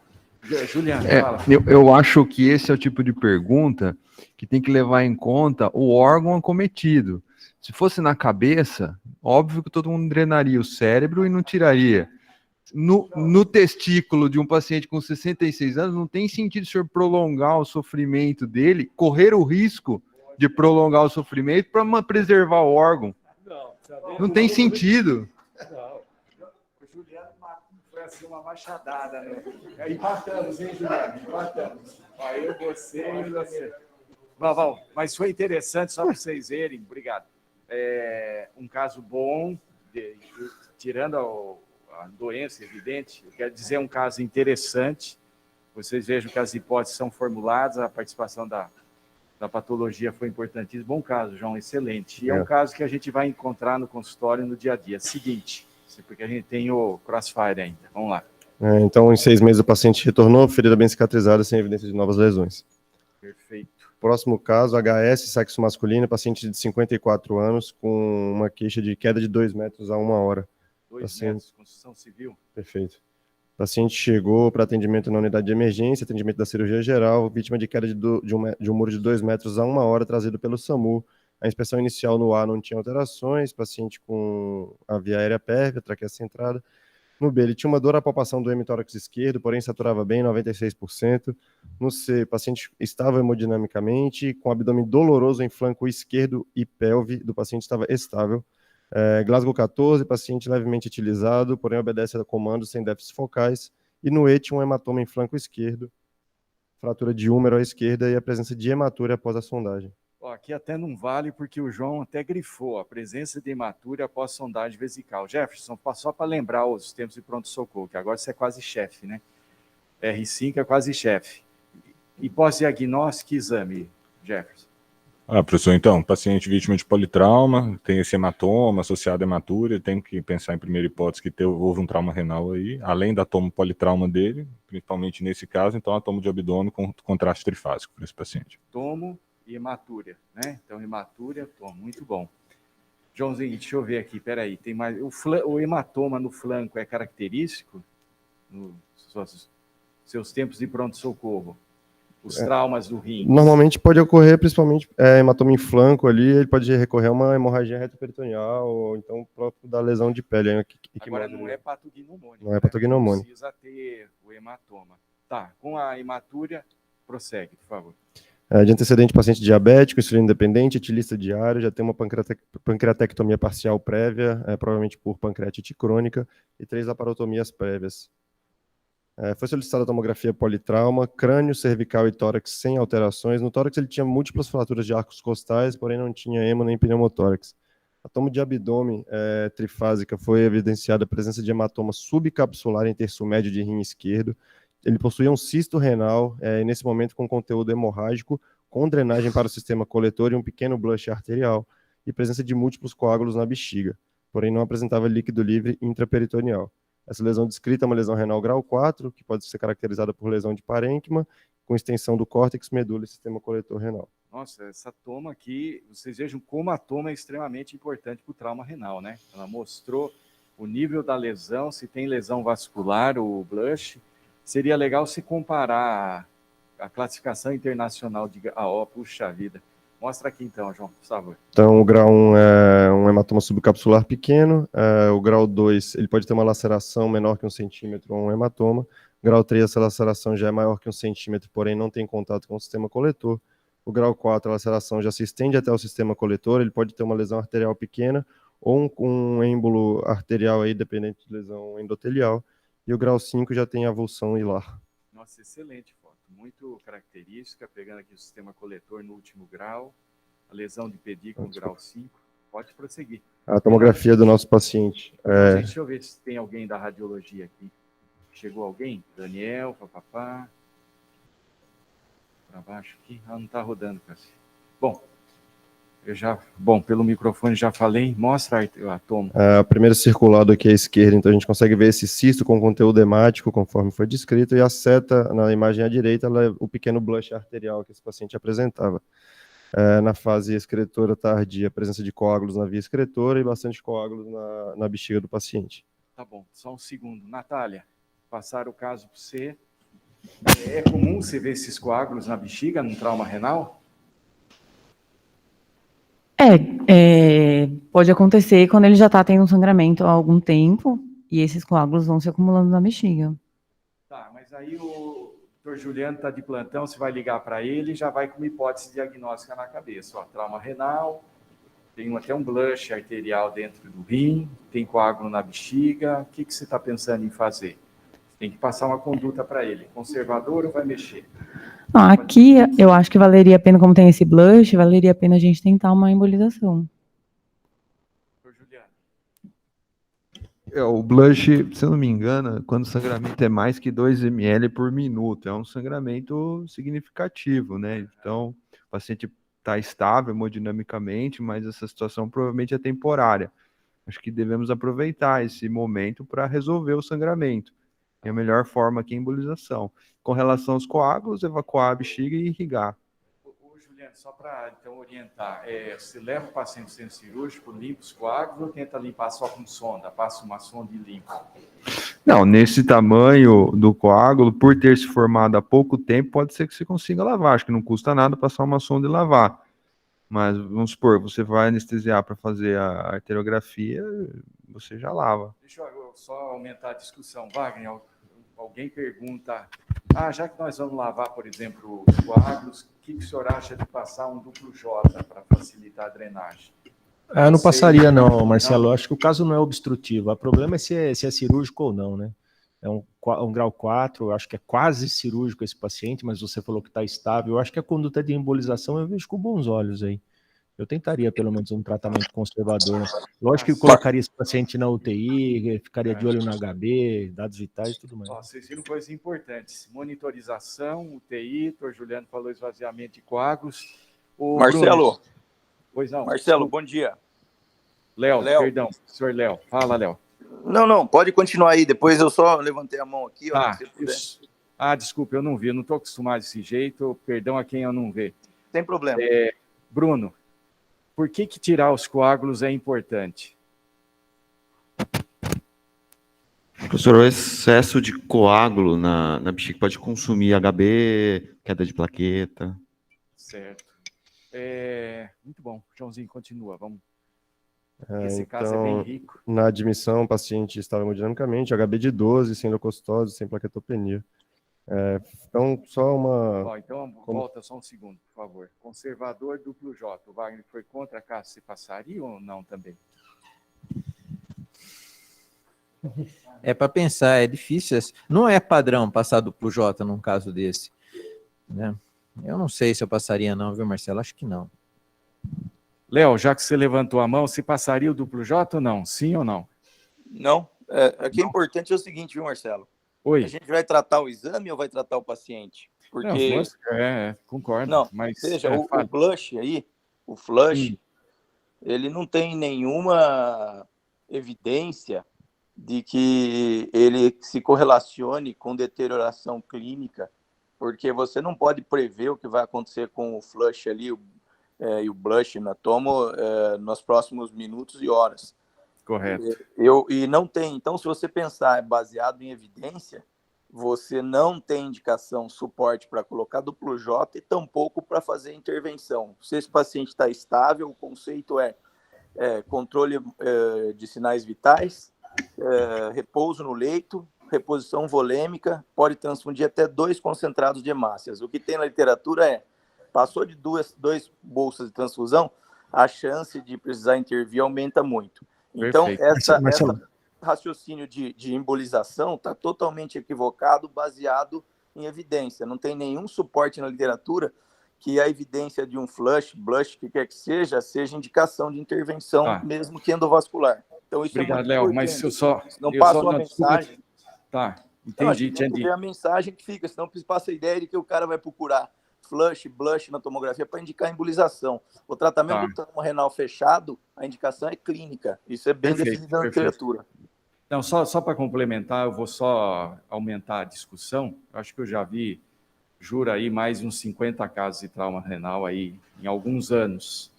B: Juliano, fala.
D: Eu acho que esse é o tipo de pergunta que tem que levar em conta o órgão acometido. Se fosse na cabeça, óbvio que todo mundo drenaria o cérebro e não tiraria. No testículo de um paciente com 66 anos, não tem sentido o senhor prolongar o sofrimento dele, correr o risco de prolongar o sofrimento para preservar o órgão. Não tem sentido.
B: O Juliano foi assim uma machadada, né? Empatamos, hein, Juliano? Empatamos. Eu, você e você. Val, mas foi interessante, só para vocês verem, obrigado. Um caso bom, tirando a doença evidente, eu quero dizer um caso interessante. Vocês vejam que as hipóteses são formuladas, a participação da patologia foi importantíssima. Bom caso, João, excelente. E é um caso que a gente vai encontrar no consultório no dia a dia. Seguinte, porque a gente tem o crossfire ainda. Vamos lá.
C: Então, em 6 meses, o paciente retornou, ferida bem cicatrizada, sem evidência de novas lesões.
B: Perfeito.
C: Próximo caso, HS, sexo masculino, paciente de 54 anos, com uma queixa de queda de 2 metros a 1 hora.
B: 2 metros, construção civil.
C: Perfeito. O paciente chegou para atendimento na unidade de emergência, atendimento da cirurgia geral, vítima de queda de um muro de 2 metros a 1 hora, trazido pelo SAMU, A inspeção inicial no A não tinha alterações, paciente com a via aérea pérvia, traqueia centrada. No B, ele tinha uma dor à palpação do hemitórax esquerdo, porém saturava bem, 96%. No C, o paciente estava hemodinamicamente, com abdômen doloroso em flanco esquerdo e pelve do paciente estava estável. Glasgow 14, paciente levemente etilizado, porém obedece a comandos sem déficits focais. E no E, tinha um hematoma em flanco esquerdo, fratura de húmero à esquerda e a presença de hematúria após a sondagem.
B: Ó, aqui até não vale, porque o João até grifou a presença de hematúria após sondagem vesical. Jefferson, só para lembrar os tempos de pronto-socorro, que agora você é quase chefe, né? R5 é quase chefe. E pós-diagnóstico e exame, Jefferson?
K: Professor, então, paciente vítima de politrauma, tem esse hematoma associado à hematúria, tem que pensar em primeira hipótese que houve um trauma renal aí, além da tomo politrauma dele, principalmente nesse caso, então a tomo de abdômen com contraste trifásico para esse paciente.
B: Tomo e hematúria, né? Então, hematúria, tomo, muito bom. Joãozinho, deixa eu ver aqui, peraí, tem mais... O hematoma no flanco é característico nos seus tempos de pronto-socorro? Os traumas do rim?
C: Normalmente pode ocorrer, principalmente hematoma em flanco ali, ele pode recorrer a uma hemorragia retroperitoneal, ou então próprio da lesão de pele.
B: Agora não é patognomônico.
C: Não é patognomônico.
B: Precisa ter o hematoma. Tá, com a hematúria, prossegue, por favor.
C: De antecedente, paciente diabético, insulina independente, etilista diário, já tem uma pancreatectomia parcial prévia, provavelmente por pancreatite crônica, e 3 laparotomias prévias. Foi solicitada a tomografia politrauma, crânio, cervical e tórax sem alterações. No tórax ele tinha múltiplas fraturas de arcos costais, porém não tinha hemo nem pneumotórax. A tomo de abdômen trifásica foi evidenciada a presença de hematoma subcapsular em terço médio de rim esquerdo. Ele possuía um cisto renal, nesse momento com conteúdo hemorrágico, com drenagem para o sistema coletor e um pequeno blush arterial, e presença de múltiplos coágulos na bexiga, porém não apresentava líquido livre intraperitoneal. Essa lesão descrita é uma lesão renal grau 4, que pode ser caracterizada por lesão de parênquima, com extensão do córtex, medula e sistema coletor renal.
B: Nossa, essa toma aqui, vocês vejam como a toma é extremamente importante para o trauma renal, né? Ela mostrou o nível da lesão, se tem lesão vascular, o blush. Seria legal se comparar a classificação internacional de AO, puxa vida. Mostra aqui então, João, por favor.
C: Então, o grau 1 é um hematoma subcapsular pequeno, o grau 2 ele pode ter uma laceração menor que 1 centímetro ou um hematoma, grau 3 essa laceração já é maior que 1 centímetro, porém não tem contato com o sistema coletor, o grau 4 a laceração já se estende até o sistema coletor, ele pode ter uma lesão arterial pequena ou um êmbolo arterial aí, dependente de lesão endotelial, e o grau 5 já tem avulsão hilar.
B: Nossa, excelente foto, muito característica, pegando aqui o sistema coletor no último grau, a lesão de pedículo no grau 5, pode prosseguir.
C: A tomografia do nosso paciente.
B: Deixa eu ver se tem alguém da radiologia aqui. Chegou alguém? Daniel, papapá. Para baixo aqui, não está rodando, Cassi. Bom, pelo microfone já falei, mostra a toma.
C: O primeiro circulado aqui à esquerda, então a gente consegue ver esse cisto com conteúdo hemático, conforme foi descrito, e a seta na imagem à direita, ela é o pequeno blush arterial que esse paciente apresentava. Na fase excretora tardia, presença de coágulos na via excretora e bastante coágulos na bexiga do paciente.
B: Tá bom, só um segundo. Natália, passar o caso para você. É comum você ver esses coágulos na bexiga, num trauma renal?
F: Pode acontecer quando ele já está tendo um sangramento há algum tempo e esses coágulos vão se acumulando na bexiga.
B: Tá, mas aí o doutor Juliano está de plantão, você vai ligar para ele e já vai com uma hipótese diagnóstica na cabeça. Ó, trauma renal, tem até um blush arterial dentro do rim, tem coágulo na bexiga, o que você está pensando em fazer? Tem que passar uma conduta para ele, conservador ou vai mexer?
F: Aqui, eu acho que valeria a pena, como tem esse blush, valeria a pena a gente tentar uma embolização.
D: O blush, se eu não me engano, quando o sangramento é mais que 2 ml por minuto, é um sangramento significativo, né? Então, o paciente está estável hemodinamicamente, mas essa situação provavelmente é temporária. Acho que devemos aproveitar esse momento para resolver o sangramento. É a melhor forma aqui a embolização. Com relação aos coágulos, evacuar a bexiga e irrigar.
B: Juliano, só para então orientar, você leva o paciente no centro cirúrgico, limpa os coágulos ou tenta limpar só com sonda? Passa uma sonda e limpa?
D: Não, nesse tamanho do coágulo, por ter se formado há pouco tempo, pode ser que você consiga lavar. Acho que não custa nada passar uma sonda e lavar. Mas vamos supor, você vai anestesiar para fazer a arteriografia, você já lava.
B: Deixa eu só aumentar a discussão. Wagner, alguém pergunta, já que nós vamos lavar, por exemplo, os coágulos, o que o senhor acha de passar um duplo J para facilitar a drenagem?
I: Não passaria não, Marcelo. Eu acho que o caso não é obstrutivo. O problema é se é cirúrgico ou não, né? É um grau 4, eu acho que é quase cirúrgico esse paciente, mas você falou que está estável. Eu acho que a conduta de embolização eu vejo com bons olhos aí. Eu tentaria pelo menos um tratamento conservador. Lógico que colocaria esse paciente na UTI, ficaria de olho no HB, dados vitais e tudo mais.
B: Vocês viram coisas importantes. Monitorização, UTI, o Juliano falou esvaziamento de coágulos.
O: Marcelo.
B: Bruno, pois não.
O: Marcelo, bom dia.
B: Léo, perdão, senhor Léo. Fala, Léo.
O: Não, pode continuar aí. Depois eu só levantei a mão aqui.
B: Desculpa, eu não vi. Eu não estou acostumado desse jeito. Perdão a quem eu não vê.
O: Sem problema.
B: Bruno, por que tirar os coágulos é importante?
E: Professor, o excesso de coágulo na bexiga pode consumir HB, queda de plaqueta.
B: Certo. Muito bom. Joãozinho, continua. Vamos. Esse
C: Então,
B: caso é bem rico.
C: Na admissão, o paciente estava hemodinamicamente, HB de 12, sem leucocitose, sem plaquetopenia. Então, só uma...
B: Então, volta só um segundo, por favor. Conservador duplo J. O Wagner foi contra a casa, se passaria ou não também?
A: É para pensar, é difícil. Não é padrão passar duplo J num caso desse, né? Eu não sei se eu passaria não, viu, Marcelo? Acho que não.
B: Léo, já que você levantou a mão, se passaria o duplo J ou não? Sim ou não?
O: Não. Aqui é importante é o seguinte, viu, Marcelo?
B: Oi.
O: A gente vai tratar o exame ou vai tratar o paciente? Porque...
B: Não, concordo.
O: Não,
B: mas
O: veja, o blush aí, o flush, ele não tem nenhuma evidência de que ele se correlacione com deterioração clínica, porque você não pode prever o que vai acontecer com o flush ali e o blush na tomo nos próximos minutos e horas.
B: Correto.
O: E não tem. Então, se você pensar baseado em evidência, você não tem indicação, suporte para colocar duplo J e tampouco para fazer intervenção. Se esse paciente está estável, o conceito é controle de sinais vitais, repouso no leito, reposição volêmica, pode transfundir até 2 concentrados de hemácias. O que tem na literatura passou de 2 bolsas de transfusão, a chance de precisar intervir aumenta muito. Então, esse raciocínio de embolização está totalmente equivocado, baseado em evidência. Não tem nenhum suporte na literatura que a evidência de um flush, blush, que quer que seja indicação de intervenção, mesmo que endovascular. Então, isso
B: obrigado,
O: é muito
B: Léo,
O: importante.
B: mas eu só...
O: Não passa uma mensagem...
B: Entendi.
O: Tem que ver a mensagem que fica, senão passa a ideia de que o cara vai procurar flush, blush na tomografia para indicar embolização. O tratamento do trauma renal fechado, a indicação é clínica. Isso é bem definido na literatura.
B: Não, só para complementar, eu vou só aumentar a discussão. Eu acho que eu já vi, juro aí, mais uns 50 casos de trauma renal aí em alguns anos.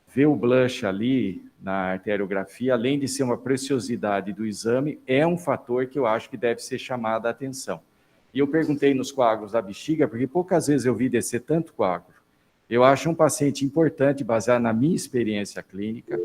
B: Ver o blush ali na arteriografia, além de ser uma preciosidade do exame, é um fator que eu acho que deve ser chamado a atenção. E eu perguntei nos coágulos da bexiga, porque poucas vezes eu vi descer tanto coágulo. Eu acho um paciente importante, baseado na minha experiência clínica.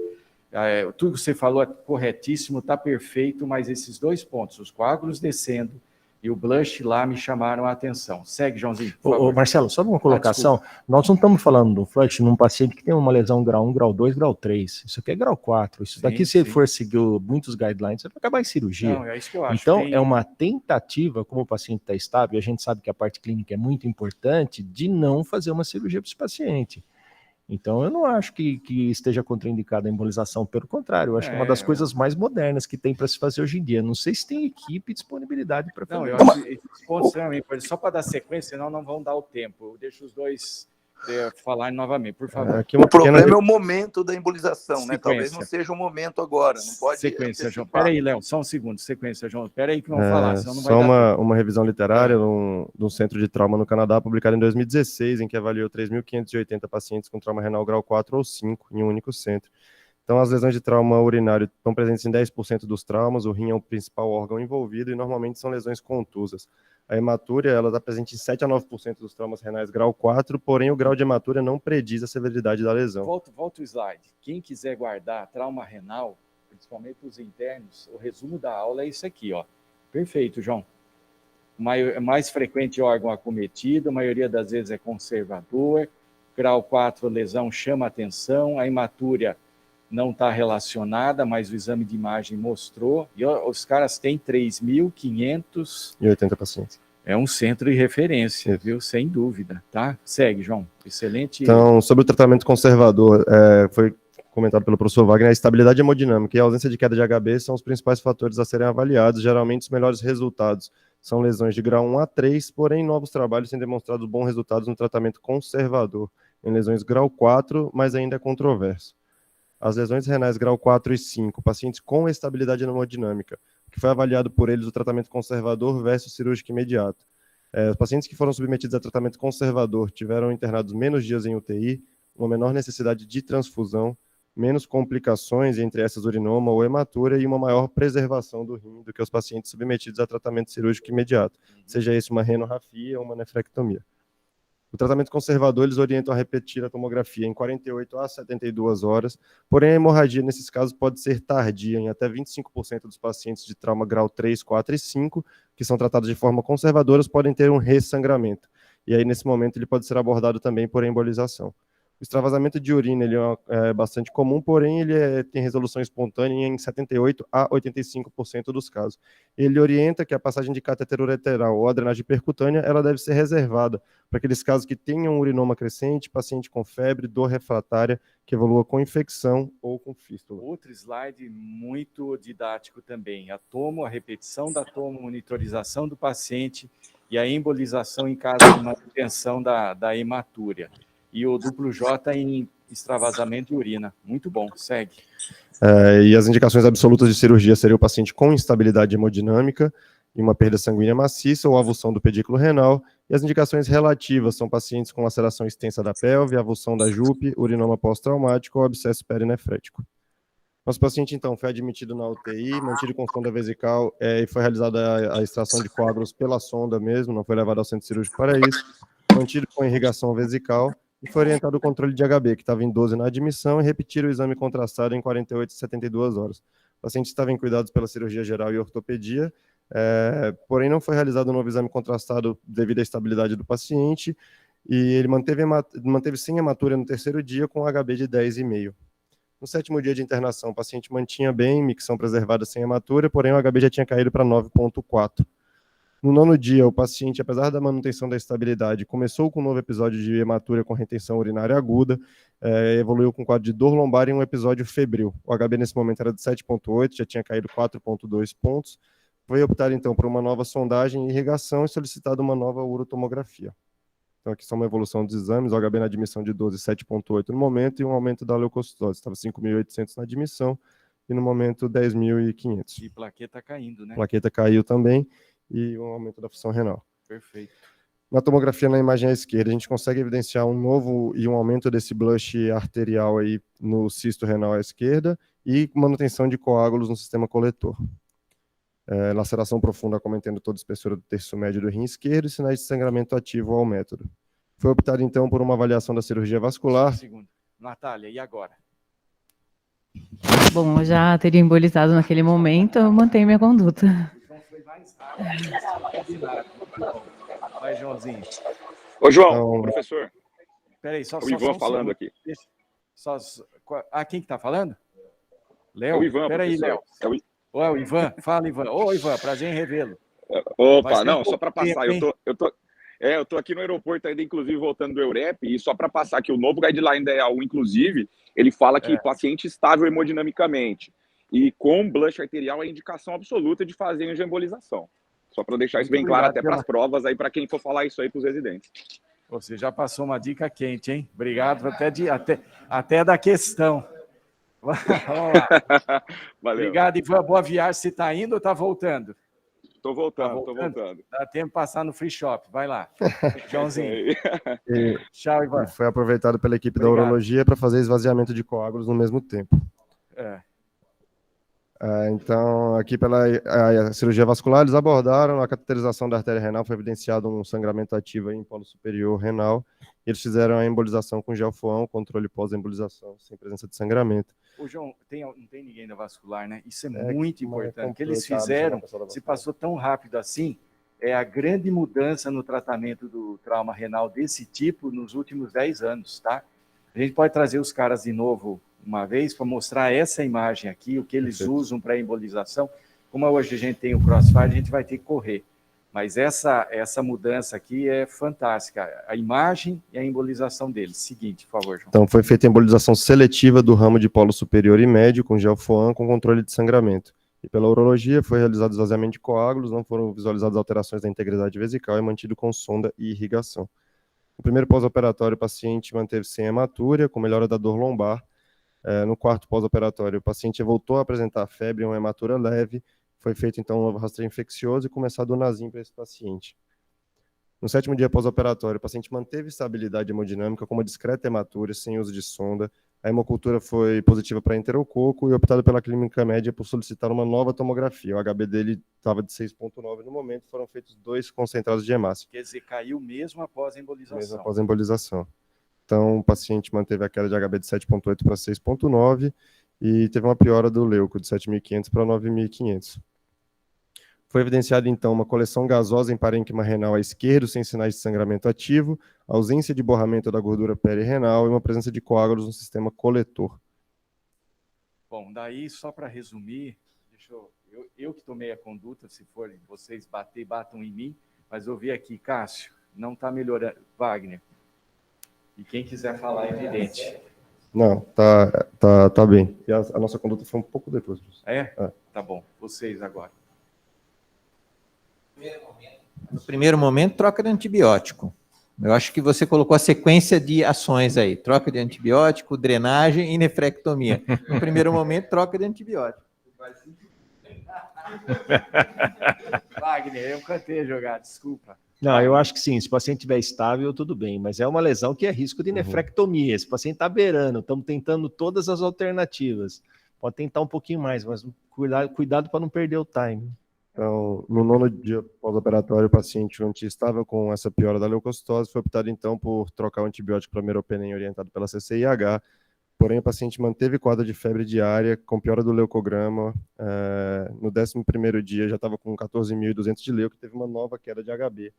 B: Tudo que você falou é corretíssimo, está perfeito, mas esses 2 pontos, os coágulos descendo e o blush lá, me chamaram a atenção. Segue, Joãozinho, por favor.
I: Marcelo, só uma colocação. Nós não estamos falando do flush num paciente que tem uma lesão grau 1, grau 2, grau 3. Isso aqui é grau 4. Isso daqui, se for seguir muitos guidelines, você vai acabar em cirurgia.
B: Não, é isso que eu acho.
I: Então, é uma tentativa, como o paciente está estável, e a gente sabe que a parte clínica é muito importante, de não fazer uma cirurgia para esse paciente. Então, eu não acho que esteja contraindicada a embolização, pelo contrário, eu acho que é uma das coisas mais modernas que tem para se fazer hoje em dia. Não sei se tem equipe e disponibilidade para fazer.
B: Não, eu acho que esses pontos só para dar sequência, senão não vão dar o tempo. Eu deixo os dois falar novamente, por favor.
O: O problema é o momento da embolização, né? Talvez não seja o momento agora. Não pode
B: sequência, João. Espera aí, Léo, só um segundo. Sequência, João. Espera aí que vamos falar, senão não vai
C: só
B: dar
C: uma revisão literária de um centro de trauma no Canadá, publicada em 2016, em que avaliou 3.580 pacientes com trauma renal grau 4 ou 5 em um único centro. Então, as lesões de trauma urinário estão presentes em 10% dos traumas, o rim é o principal órgão envolvido e normalmente são lesões contusas. A hematúria, ela está presente em 7 a 9% dos traumas renais grau 4, porém o grau de hematúria não prediz a severidade da lesão.
B: Volta o slide. Quem quiser guardar trauma renal, principalmente os internos, o resumo da aula é isso aqui, ó. Perfeito, João. Mais frequente órgão acometido, a maioria das vezes é conservador, grau 4, lesão chama atenção, a hematúria não está relacionada, mas o exame de imagem mostrou, e os caras têm 3.580
C: pacientes.
B: É um centro de referência, viu? Sem dúvida, tá? Segue, João. Excelente.
C: Então, sobre o tratamento conservador, foi comentado pelo professor Wagner, a estabilidade hemodinâmica e a ausência de queda de HB são os principais fatores a serem avaliados. Geralmente, os melhores resultados são lesões de grau 1 a 3, porém, novos trabalhos têm demonstrado bons resultados no tratamento conservador, em lesões grau 4, mas ainda é controverso. As lesões renais grau 4 e 5, pacientes com estabilidade hemodinâmica, que foi avaliado por eles o tratamento conservador versus cirúrgico imediato. Os pacientes que foram submetidos a tratamento conservador tiveram internados menos dias em UTI, uma menor necessidade de transfusão, menos complicações, entre essas urinoma ou hematúria, e uma maior preservação do rim do que os pacientes submetidos a tratamento cirúrgico imediato, seja esse uma renorrafia ou uma nefrectomia. O tratamento conservador, eles orientam a repetir a tomografia em 48 a 72 horas, porém a hemorragia nesses casos pode ser tardia, em até 25% dos pacientes de trauma grau 3, 4 e 5, que são tratados de forma conservadora, podem ter um ressangramento. E aí, nesse momento, ele pode ser abordado também por embolização. O extravasamento de urina ele é bastante comum, porém ele tem resolução espontânea em 78 a 85% dos casos. Ele orienta que a passagem de catéter ureteral ou a drenagem percutânea ela deve ser reservada para aqueles casos que tenham urinoma crescente, paciente com febre, dor refratária, que evolua com infecção ou com fístula.
B: Outro slide muito didático também. A repetição da monitorização do paciente e a embolização em caso de manutenção da hematúria. E o duplo J em extravasamento de urina. Muito bom, segue.
C: E as indicações absolutas de cirurgia seria o paciente com instabilidade hemodinâmica e uma perda sanguínea maciça ou avulsão do pedículo renal. E as indicações relativas são pacientes com laceração extensa da pelve, avulsão da jupe, urinoma pós-traumático ou abscesso perinefrético. Nosso paciente, então, foi admitido na UTI, mantido com sonda vesical e foi realizada a extração de coágulos pela sonda mesmo, não foi levado ao centro cirúrgico para isso, mantido com irrigação vesical, e foi orientado o controle de HB, que estava em 12 na admissão, e repetir o exame contrastado em 48 a 72 horas. O paciente estava em cuidados pela cirurgia geral e ortopedia, porém não foi realizado um novo exame contrastado devido à estabilidade do paciente, e ele manteve sem hematúria no terceiro dia com HB de 10,5. No sétimo dia de internação, o paciente mantinha bem, micção preservada sem hematúria, porém o HB já tinha caído para 9,4. No nono dia, o paciente, apesar da manutenção da estabilidade, começou com um novo episódio de hematúria com retenção urinária aguda, evoluiu com quadro de dor lombar e um episódio febril. O HB nesse momento era de 7,8, já tinha caído 4,2 pontos. Foi optar então por uma nova sondagem e irrigação e solicitado uma nova urotomografia. Então aqui só uma evolução dos exames, o HB na admissão de 12, 7,8 no momento, e um aumento da leucocitose, estava 5.800 na admissão, e no momento 10.500.
B: E plaqueta caindo, né?
C: Plaqueta caiu também, e um aumento da função renal.
B: Perfeito.
C: Na tomografia, na imagem à esquerda, a gente consegue evidenciar um novo e um aumento desse blush arterial aí no cisto renal à esquerda e manutenção de coágulos no sistema coletor. Laceração profunda cometendo toda a espessura do terço médio do rim esquerdo e sinais de sangramento ativo ao método. Foi optado, então, por uma avaliação da cirurgia vascular.
B: Um segundo. Natália, e agora?
F: Bom, eu já teria embolizado naquele momento, eu mantenho minha conduta.
B: Então foi mais rápido. Vai, Joãozinho.
P: Ô, João,
C: Então,
P: professor.
B: Peraí, só
P: o Ivan
B: um
P: falando
B: segundo.
P: aqui.
B: Quem que tá falando? Léo?
P: É o Ivan,
B: Peraí, Léo. É o Ivan. Fala, Ivan. Ô, Ivan, prazer em revê-lo.
P: Opa, não, só para passar, eu tô aqui no aeroporto ainda, inclusive, voltando do Eurep, e só para passar que o novo guideline da EAU, inclusive, ele fala que paciente estável hemodinamicamente e com blush arterial é indicação absoluta de fazer angiembolização. Só para deixar isso bem claro até para as provas aí, para quem for falar isso aí para os residentes.
B: Você já passou uma dica quente, hein? Obrigado até da questão. Vamos lá.
P: Valeu.
B: Obrigado, Ivan. Boa viagem. Você está indo ou está voltando?
P: Tô voltando.
B: Dá tempo de passar no free shop. Vai lá. Joãozinho.
C: Tchau, Ivan. Foi aproveitado pela equipe da urologia para fazer esvaziamento de coágulos no mesmo tempo. Então, aqui pela a cirurgia vascular, eles abordaram a cateterização da artéria renal, foi evidenciado um sangramento ativo aí em polo superior renal, e eles fizeram a embolização com gelfoão, controle pós-embolização, sem presença de sangramento.
B: Ô, João, não tem ninguém da vascular, né? Isso é muito importante. O que eles
C: complicado,
B: fizeram,
C: né,
B: se passou tão rápido assim, é a grande mudança no tratamento do trauma renal desse tipo nos últimos 10 anos, tá? A gente pode trazer os caras de novo uma vez para mostrar essa imagem aqui, o que eles usam para embolização. Como hoje a gente tem o Crossfire, a gente vai ter que correr. Mas essa mudança aqui é fantástica. A imagem e a embolização deles. Seguinte, por favor, João.
C: Então, foi feita a embolização seletiva do ramo de polo superior e médio com gelfoam com controle de sangramento. E pela urologia foi realizado esvaziamento de coágulos, não foram visualizadas alterações da integridade vesical e mantido com sonda e irrigação. No primeiro pós-operatório, o paciente manteve sem hematúria, com melhora da dor lombar. No quarto pós-operatório, o paciente voltou a apresentar febre e uma hematura leve. Foi feito, então, um novo rastreio infeccioso e começado o NASIM para esse paciente. No sétimo dia pós-operatório, o paciente manteve estabilidade hemodinâmica com uma discreta hematura, sem uso de sonda. A hemocultura foi positiva para enterococo e optado pela clínica média por solicitar uma nova tomografia. O HB dele estava de 6,9 no momento, foram feitos 2 concentrados de hemácia.
B: Quer dizer, caiu mesmo após a embolização.
C: Mesmo após a embolização. Então, o paciente manteve a queda de HB de 7,8 para 6,9 e teve uma piora do leuco de 7.500 para 9.500. Foi evidenciada, então, uma coleção gasosa em parênquima renal à esquerda, sem sinais de sangramento ativo, ausência de borramento da gordura perirenal e uma presença de coágulos no sistema coletor.
B: Bom, daí, só para resumir, eu que tomei a conduta, se forem vocês batam em mim, mas eu vi aqui, Cássio, não está melhorando. Wagner, e quem quiser falar, é evidente.
C: Não, tá bem. E a nossa conduta foi um pouco depois disso.
B: Tá bom. Vocês agora.
A: No primeiro momento, troca de antibiótico. Eu acho que você colocou a sequência de ações aí. Troca de antibiótico, drenagem e nefrectomia. No primeiro momento, troca de antibiótico.
B: Wagner, eu cantei jogar, desculpa.
I: Não, eu acho que sim, se o paciente estiver estável, tudo bem, mas é uma lesão que é risco de nefrectomia. Esse paciente está beirando, estamos tentando todas as alternativas. Pode tentar um pouquinho mais, mas cuidado para não perder o time.
C: Então, no 9º dia pós-operatório, o paciente anti-estável com essa piora da leucocitose foi optado, então, por trocar o antibiótico para meropenem orientado pela CCIH, porém o paciente manteve quadro de febre diária com piora do leucograma. No 11º dia já estava com 14.200 de leuco e teve uma nova queda de HB.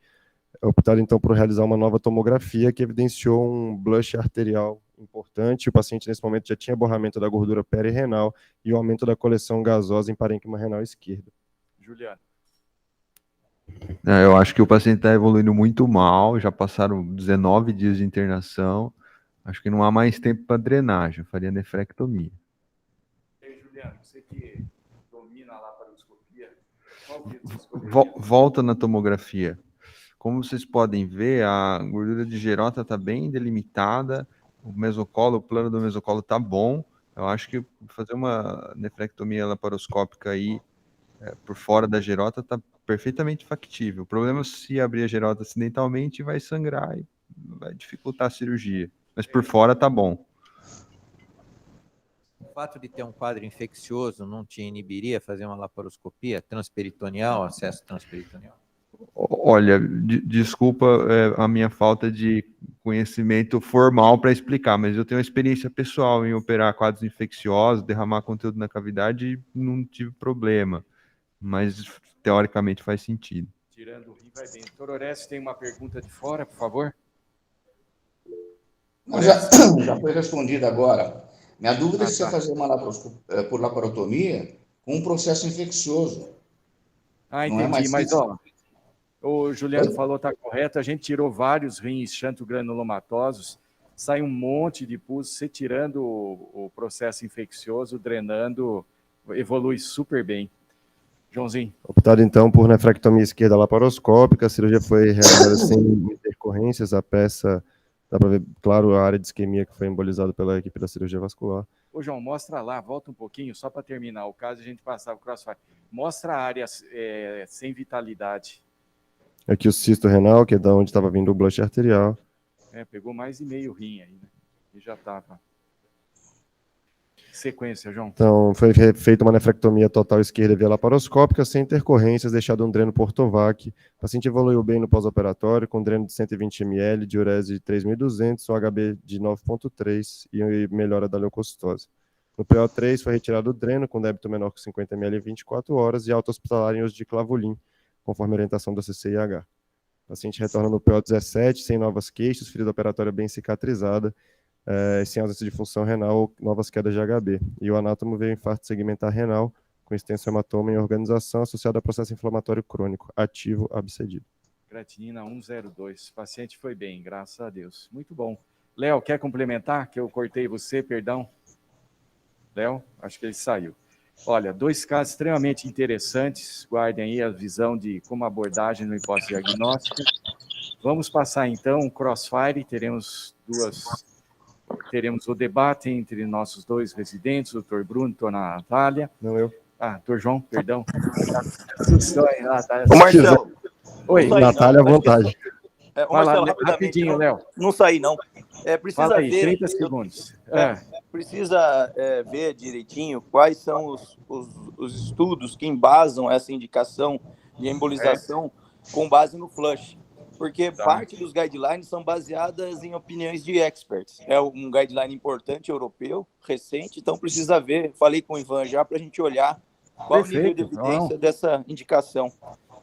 C: Optado, então, por realizar uma nova tomografia que evidenciou um blush arterial importante. O paciente, nesse momento, já tinha borramento da gordura perirenal e o aumento da coleção gasosa em parênquima renal esquerdo.
B: Juliano.
D: Eu acho que o paciente está evoluindo muito mal, já passaram 19 dias de internação, acho que não há mais tempo para drenagem, eu faria nefrectomia.
B: Juliano, você que domina a laparoscopia, qual que você escolheria?
D: Volta na tomografia. Como vocês podem ver, a gordura de gerota está bem delimitada, o mesocolo, o plano do mesocolo está bom, eu acho que fazer uma nefrectomia laparoscópica aí, por fora da gerota está perfeitamente factível. O problema é se abrir a gerota acidentalmente vai sangrar e vai dificultar a cirurgia. Mas por fora está bom.
A: O fato de ter um quadro infeccioso não te inibiria fazer uma laparoscopia transperitoneal, acesso transperitoneal?
D: Olha, desculpa a minha falta de conhecimento formal para explicar, mas eu tenho uma experiência pessoal em operar quadros infecciosos, derramar conteúdo na cavidade e não tive problema. Mas teoricamente faz sentido.
B: Tirando o rim, vai bem. Doutor Orestes, tem uma pergunta de fora, por favor?
Q: Não, já foi respondida agora. Minha dúvida é se você fazer uma por laparotomia com um processo infeccioso.
B: Entendi, mas o Juliano falou, está correto, a gente tirou vários rins xantogranulomatosos, sai um monte de pus, você tirando o processo infeccioso, drenando, evolui super bem. Joãozinho.
C: Optado, então, por nefrectomia esquerda laparoscópica, a cirurgia foi realizada sem intercorrências, a peça, dá para ver, claro, a área de isquemia que foi embolizada pela equipe da cirurgia vascular.
B: Ô, João, mostra lá, volta um pouquinho, só para terminar o caso, a gente passava o crossfire. Mostra a área sem vitalidade.
C: Aqui o cisto renal, que é da onde estava vindo o blush arterial.
B: Pegou mais de meio rim aí, né? E já estava. sequência, João?
C: Então, foi feita uma nefrectomia total esquerda via laparoscópica, sem intercorrências, deixado um dreno por Tovac. O paciente evoluiu bem no pós-operatório, com dreno de 120 ml, diurese de 3.200, um HB de 9,3 e melhora da leucocitose. No PO3 foi retirado o dreno, com débito menor que 50 ml em 24 horas, e alta hospitalar em uso de clavulin, conforme a orientação da CCIH. O paciente retorna no PO17, sem novas queixas, ferida operatória bem cicatrizada, sem ausência de função renal ou novas quedas de HB. E o anátomo veio infarto segmentar renal, com extenso hematoma em organização associado a processo inflamatório crônico, ativo abcedido.
B: Creatinina 102. O paciente foi bem, graças a Deus. Muito bom. Léo, quer complementar? Que eu cortei você, perdão. Léo, acho que ele saiu. Olha, 2 casos extremamente interessantes. Guardem aí a visão de como abordagem no hipótese diagnóstica. Vamos passar, então, um crossfire. Teremos o debate entre nossos 2 residentes, o Dr. Bruno e a Dona Natália.
C: Não, eu.
B: Dr. João, perdão.
O: Ô, Marcelo.
B: Oi.
C: Natália, à vontade.
O: Marcelo,
B: rapidinho, Léo.
O: Não saí, não. Precisa
B: Fala aí,
O: ver,
B: 30 segundos.
O: Precisa ver direitinho quais são os estudos que embasam essa indicação de embolização com base no flush. Porque parte dos guidelines são baseadas em opiniões de experts. É um guideline importante, europeu, recente, então precisa ver. Falei com o Ivan já para a gente olhar qual o nível de evidência dessa indicação.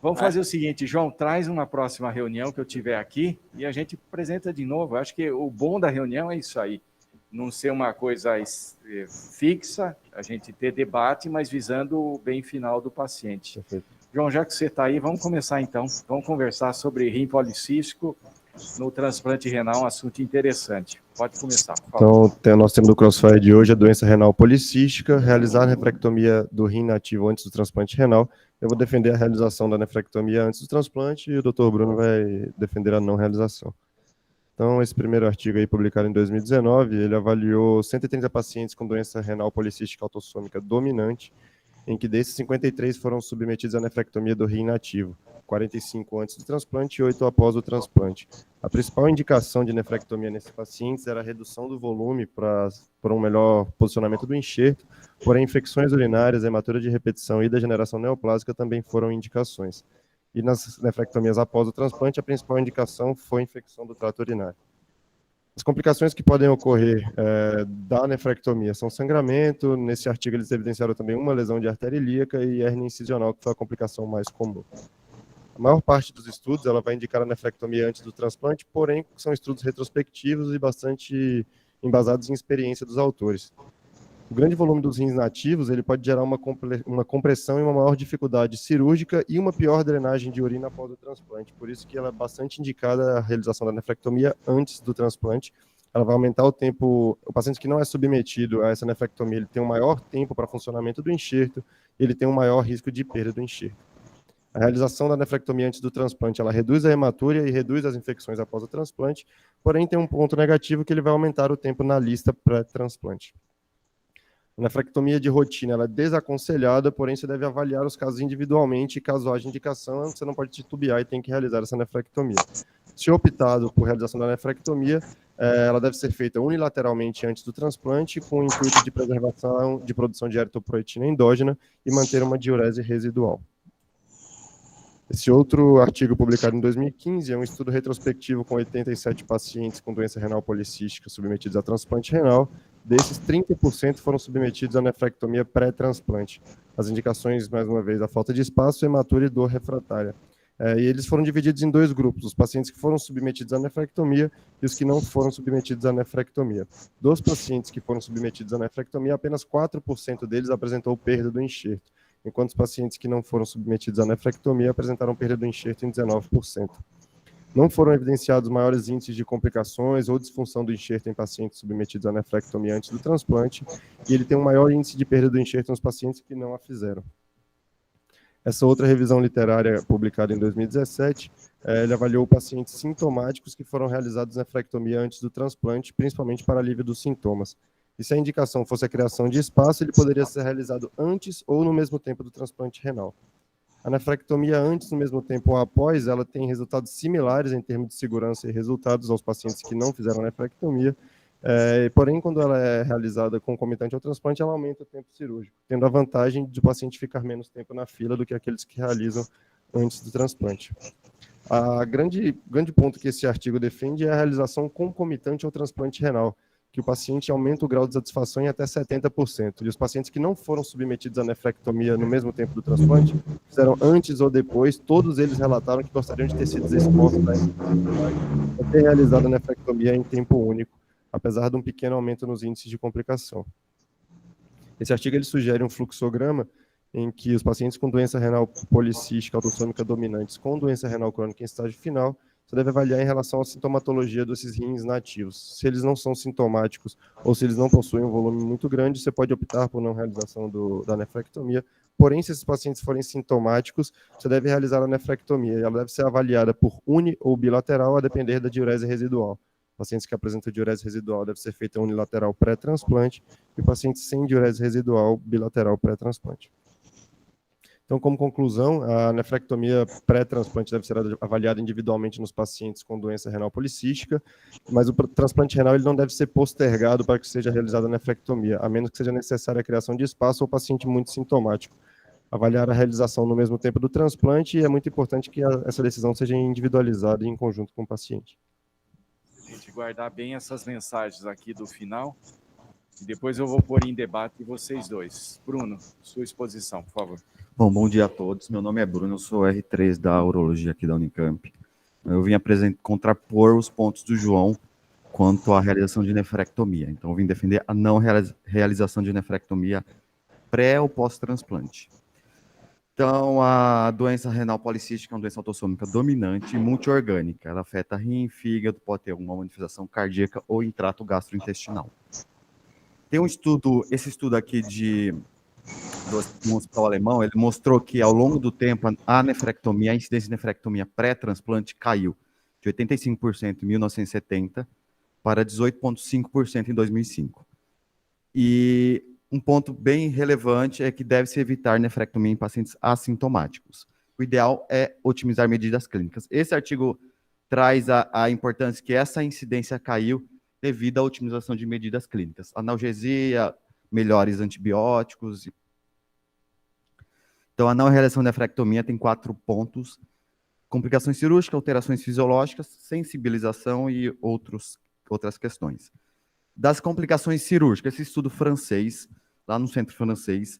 B: Vamos fazer o seguinte, João, traz uma próxima reunião que eu tiver aqui e a gente apresenta de novo. Eu acho que o bom da reunião é isso aí. Não ser uma coisa fixa, a gente ter debate, mas visando o bem final do paciente.
C: Perfeito.
B: João, já que você está aí, vamos começar então. Vamos conversar sobre rim policístico no transplante renal, um assunto interessante. Pode começar, por favor.
C: Então, nós temos no crossfire de hoje a doença renal policística, realizar a nefrectomia do rim nativo antes do transplante renal. Eu vou defender a realização da nefrectomia antes do transplante e o Dr. Bruno vai defender a não realização. Então, esse primeiro artigo aí, publicado em 2019, ele avaliou 130 pacientes com doença renal policística autossômica dominante, em que desses 53 foram submetidos à nefrectomia do rim nativo, 45 antes do transplante e 8 após o transplante. A principal indicação de nefrectomia nesses pacientes era a redução do volume para um melhor posicionamento do enxerto, porém infecções urinárias, hematura de repetição e degeneração neoplásica também foram indicações. E nas nefrectomias após o transplante, a principal indicação foi a infecção do trato urinário. As complicações que podem ocorrer da nefrectomia são sangramento. Nesse artigo eles evidenciaram também uma lesão de artéria ilíaca e hérnia incisional, que foi a complicação mais comum. A maior parte dos estudos ela vai indicar a nefrectomia antes do transplante, porém são estudos retrospectivos e bastante embasados em experiência dos autores. O grande volume dos rins nativos ele pode gerar uma compressão e uma maior dificuldade cirúrgica e uma pior drenagem de urina após o transplante. Por isso que ela é bastante indicada a realização da nefrectomia antes do transplante. Ela vai aumentar o tempo. O paciente que não é submetido a essa nefrectomia ele tem um maior tempo para funcionamento do enxerto e ele tem um maior risco de perda do enxerto. A realização da nefrectomia antes do transplante ela reduz a hematúria e reduz as infecções após o transplante, porém tem um ponto negativo que ele vai aumentar o tempo na lista pré-transplante. A nefrectomia de rotina ela é desaconselhada, porém você deve avaliar os casos individualmente e caso haja indicação, você não pode titubear e tem que realizar essa nefrectomia. Se optado por realização da nefrectomia, ela deve ser feita unilateralmente antes do transplante, com o intuito de preservação de produção de eritropoetina endógena e manter uma diurese residual. Esse outro artigo publicado em 2015 é um estudo retrospectivo com 87 pacientes com doença renal policística submetidos a transplante renal. Desses, 30% foram submetidos à nefrectomia pré-transplante. As indicações, mais uma vez, a falta de espaço, hematura e dor refratária. E eles foram divididos em 2 grupos, os pacientes que foram submetidos à nefrectomia e os que não foram submetidos à nefrectomia. Dos pacientes que foram submetidos à nefrectomia, apenas 4% deles apresentou perda do enxerto, enquanto os pacientes que não foram submetidos à nefrectomia apresentaram perda do enxerto em 19%. Não foram evidenciados maiores índices de complicações ou disfunção do enxerto em pacientes submetidos à nefrectomia antes do transplante, e ele tem um maior índice de perda do enxerto nos pacientes que não a fizeram. Essa outra revisão literária, publicada em 2017, ele avaliou pacientes sintomáticos que foram realizados nefrectomia antes do transplante, principalmente para alívio dos sintomas. E se a indicação fosse a criação de espaço, ele poderia ser realizado antes ou no mesmo tempo do transplante renal. A nefrectomia antes, no mesmo tempo ou após, ela tem resultados similares em termos de segurança e resultados aos pacientes que não fizeram nefrectomia, Porém, quando ela é realizada concomitante ao transplante, ela aumenta o tempo cirúrgico, tendo a vantagem de o paciente ficar menos tempo na fila do que aqueles que realizam antes do transplante. A grande ponto que esse artigo defende é a realização concomitante ao transplante renal, que o paciente aumenta o grau de satisfação em até 70%. E os pacientes que não foram submetidos à nefrectomia no mesmo tempo do transplante, fizeram antes ou depois, todos eles relataram que gostariam de ter sido expostos a ter realizado a nefrectomia em tempo único, apesar de um pequeno aumento nos índices de complicação. Esse artigo ele sugere um fluxograma em que os pacientes com doença renal policística autossômica dominantes com doença renal crônica em estágio final, você deve avaliar em relação à sintomatologia desses rins nativos. Se eles não são sintomáticos ou se eles não possuem um volume muito grande, você pode optar por não realização da nefrectomia. Porém, se esses pacientes forem sintomáticos, você deve realizar a nefrectomia. E ela deve ser avaliada por uni ou bilateral, a depender da diurese residual. Pacientes que apresentam diurese residual deve ser feita unilateral pré-transplante e pacientes sem diurese residual bilateral pré-transplante. Então, como conclusão, a nefrectomia pré-transplante deve ser avaliada individualmente nos pacientes com doença renal policística, mas o transplante renal ele não deve ser postergado para que seja realizada a nefrectomia, a menos que seja necessária a criação de espaço ou paciente muito sintomático. Avaliar a realização no mesmo tempo do transplante e é muito importante que essa decisão seja individualizada e em conjunto com o paciente.
B: Gente, guardar bem essas mensagens aqui do final e depois eu vou pôr em debate vocês dois. Bruno, sua exposição, por favor.
E: Bom dia a todos. Meu nome é Bruno, eu sou R3 da Urologia aqui da Unicamp. Eu vim contrapor os pontos do João quanto à realização de nefrectomia. Então, eu vim defender a não realização de nefrectomia pré ou pós-transplante. Então, a doença renal policística é uma doença autossômica dominante e multiorgânica. Ela afeta rim, fígado, pode ter alguma manifestação cardíaca ou em trato gastrointestinal. Tem um estudo, esse estudo aqui do hospital alemão, ele mostrou que ao longo do tempo a incidência de nefrectomia pré-transplante caiu de 85% em 1970 para 18,5% em 2005. E um ponto bem relevante é que deve-se evitar nefrectomia em pacientes assintomáticos. O ideal é otimizar medidas clínicas. Esse artigo traz a importância que essa incidência caiu devido à otimização de medidas clínicas. Analgesia, melhores antibióticos. Então, a não realização da nefrectomia tem 4 pontos: complicações cirúrgicas, alterações fisiológicas, sensibilização e outras questões. Das complicações cirúrgicas, esse estudo francês, lá no centro francês,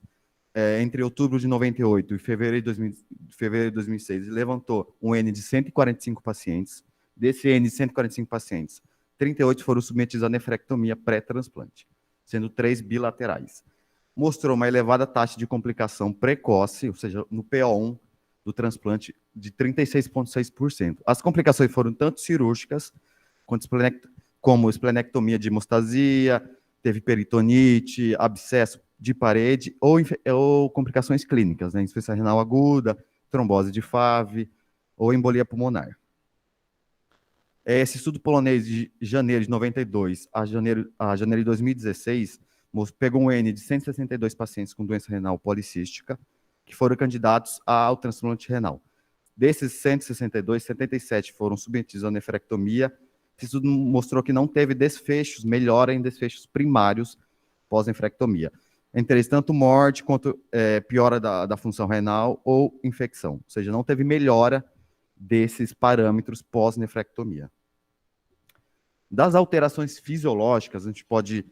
E: entre outubro de 98 e fevereiro de 2006, levantou um N de 145 pacientes. Desse N de 145 pacientes, 38 foram submetidos à nefrectomia pré-transplante, sendo 3 bilaterais. Mostrou uma elevada taxa de complicação precoce, ou seja, no PO1 do transplante, de 36,6%. As complicações foram tanto cirúrgicas, como esplenectomia de hemostasia, teve peritonite, abscesso de parede, ou complicações clínicas, né, insuficiência renal aguda, trombose de Fave, ou embolia pulmonar. Esse estudo polonês de janeiro de 92 a janeiro de 2016 pegou um N de 162 pacientes com doença renal policística que foram candidatos ao transplante renal. Desses 162, 77 foram submetidos à nefrectomia. Esse estudo mostrou que não teve desfechos, melhora em desfechos primários pós-nefrectomia. Entre eles, tanto morte quanto piora da função renal ou infecção. Ou seja, não teve melhora desses parâmetros pós-nefrectomia. Das alterações fisiológicas, a gente pode